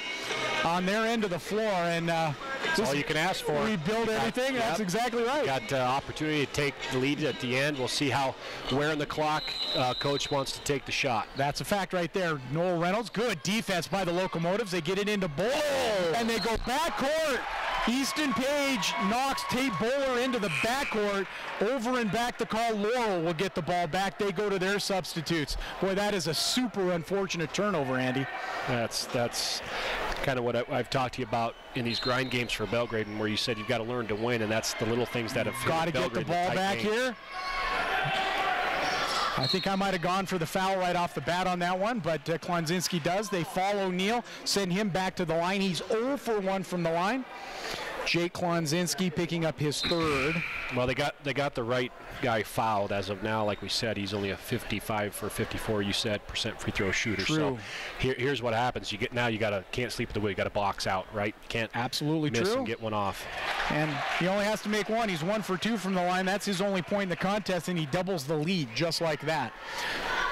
on their end of the floor. And that's all you can ask for. Rebuild everything. Yep. That's exactly right. Got opportunity to take the lead at the end. We'll see where in the clock coach wants to take the shot. That's a fact right there. Noel Reynolds, good defense by the Locomotives. They get it into Bowler, and they go backcourt. Easton Page knocks Tate Bowler into the backcourt. Over and back the call. Laurel will get the ball back. They go to their substitutes. Boy, that is a super unfortunate turnover, Andy. That's kind of what I've talked to you about in these grind games for Belgrade, and where you said you've got to learn to win, and that's the little things that have got to get the ball back here. I think I might have gone for the foul right off the bat on that one, but Klonzinski does. They follow O'Neill, send him back to the line. He's 0 for 1 from the line. Jake Klonzinski picking up his third. Well, they got the right guy fouled as of now. Like we said, he's only a 55 for 54. You said % free throw shooter. True. So here's what happens. You can't sleep at the wheel. You got to box out, right? You can't absolutely miss true and get one off. And he only has to make one. He's 1 for 2 from the line. That's his only point in the contest, and he doubles the lead just like that.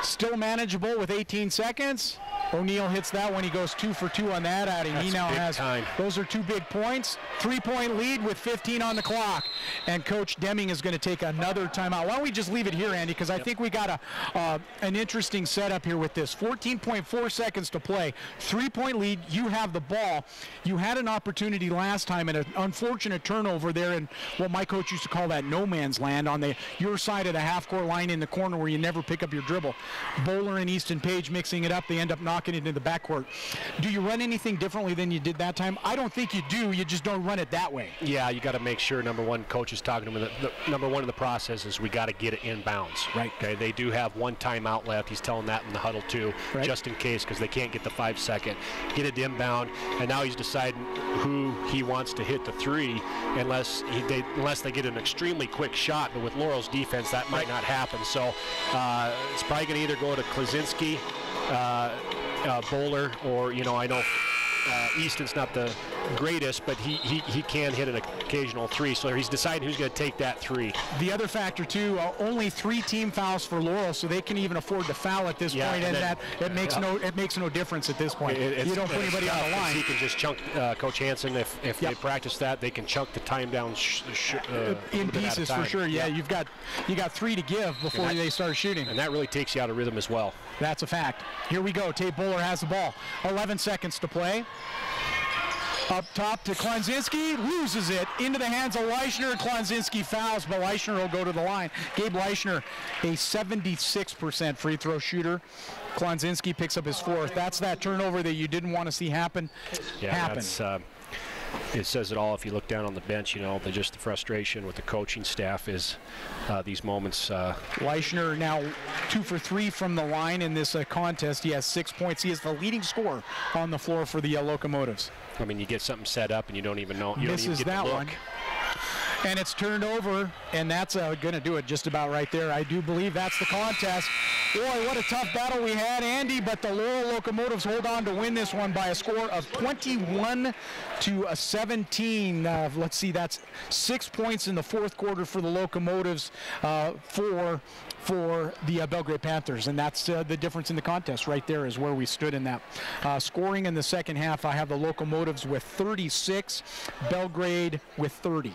Still manageable with 18 seconds. O'Neill hits that one. He goes 2 for 2 on that outing. He now has time. Those are 2 big points. 3-point lead with 15 on the clock. And Coach Deming is going to take another timeout. Why don't we just leave it here, Andy? Because I think we got an interesting setup here with this. 14.4 seconds to play. 3-point lead. You have the ball. You had an opportunity last time and an unfortunate turnover there in what my coach used to call that no man's land on your side of the half-court line in the corner where you never pick up your dribble. Bowler and Easton Page mixing it up. They end up knocking it into the backcourt. Do you run anything differently than you did that time? I don't think you do. You just don't run it that way. Yeah, you got to make sure, number one, coach is talking to them. The number one in the process is we got to get it inbounds. Right. Okay. They do have one timeout left. He's telling that in the huddle too, right, just in case, because they can't get the 5-second. Get it inbound, and now he's deciding who he wants to hit the 3, unless they get an extremely quick shot. But with Laurel's defense, that might not happen. So it's probably going to either go to Klonzinski, Bowler, or I know Easton's not the greatest, but he can hit an occasional 3, so he's deciding who's going to take that 3. The other factor too, only 3 team fouls for Laurel, so they can even afford to foul at this point, and it makes no difference at this point. You don't put anybody on the line. He can just chunk Coach Hansen if they practice that. They can chunk the time down in pieces for sure. Yeah, you got 3 to give before they start shooting, and that really takes you out of rhythm as well. That's a fact. Here we go. Tate Bowler has the ball. 11 seconds to play. Up top to Klonzinski, loses it into the hands of Leischner. Klonzinski fouls, but Leischner will go to the line. Gabe Leischner, a 76% free throw shooter. Klonzinski picks up his 4th. That's that turnover that you didn't want to see happen. It says it all. If you look down on the bench, just the frustration with the coaching staff is these moments. Leischner now 2 for 3 from the line in this contest. He has 6 points. He is the leading scorer on the floor for the Locomotives. I mean, you get something set up and you don't even know. You misses don't even get that to look. One. And it's turned over, and that's going to do it just about right there. I do believe that's the contest. Boy, what a tough battle we had, Andy, but the Laurel Locomotives hold on to win this one by a score of 21-17. Let's see, that's 6 points in the 4th quarter for the Locomotives for the Belgrade Panthers, and that's the difference in the contest right there is where we stood in that. Scoring in the second half, I have the Locomotives with 36, Belgrade with 30.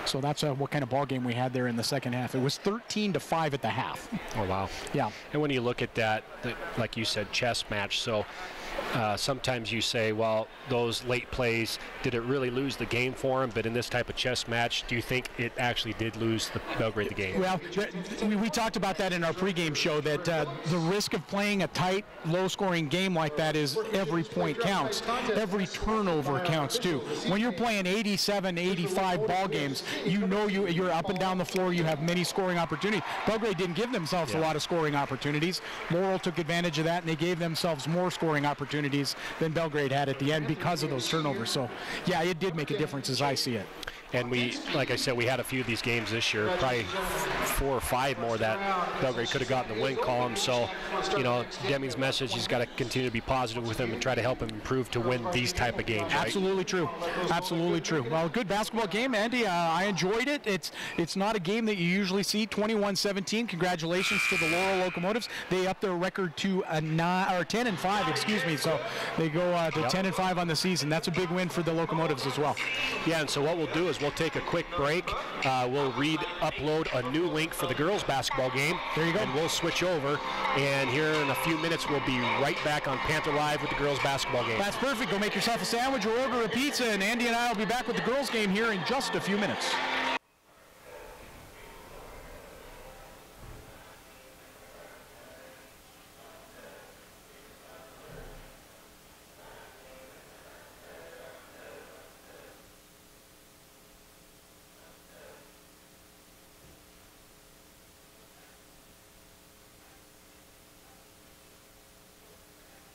So that's what kind of ball game we had there in the second half. It was 13-5 at the half. Oh, wow. Yeah. And when you look at that, like you said, chess match, so sometimes you say, well, those late plays, did it really lose the game for them? But in this type of chess match, do you think it actually did lose Belgrade the game? Well, we talked about that in our pregame show, that the risk of playing a tight, low-scoring game like that is every point counts. Every turnover counts, too. When you're playing 87, 85 ball games, you're up and down the floor. You have many scoring opportunities. Belgrade didn't give themselves a lot of scoring opportunities. Laurel took advantage of that, and they gave themselves more scoring opportunities than Belgrade had at the end because of those turnovers. So, yeah, it did make a difference as I see it. And like I said, we had a few of these games this year, probably 4 or 5 more that Belgrade could have gotten the win column. So, Deming's message, he's got to continue to be positive with him and try to help him improve to win these type of games. Right? Absolutely true. Absolutely true. Well, good basketball game, Andy. I enjoyed it. It's not a game that you usually see. 21-17. Congratulations to the Laurel Locomotives. They upped their record to 10-5. Excuse me. So they go to 10-5 on the season. That's a big win for the Locomotives as well. Yeah. And so what we'll do is we'll take a quick break. We'll upload a new link for the girls basketball game. There you go. And we'll switch over. And here in a few minutes, we'll be right back on Panther Live with the girls basketball game. That's perfect. Go make yourself a sandwich or order a pizza, and Andy and I will be back with the girls game here in just a few minutes.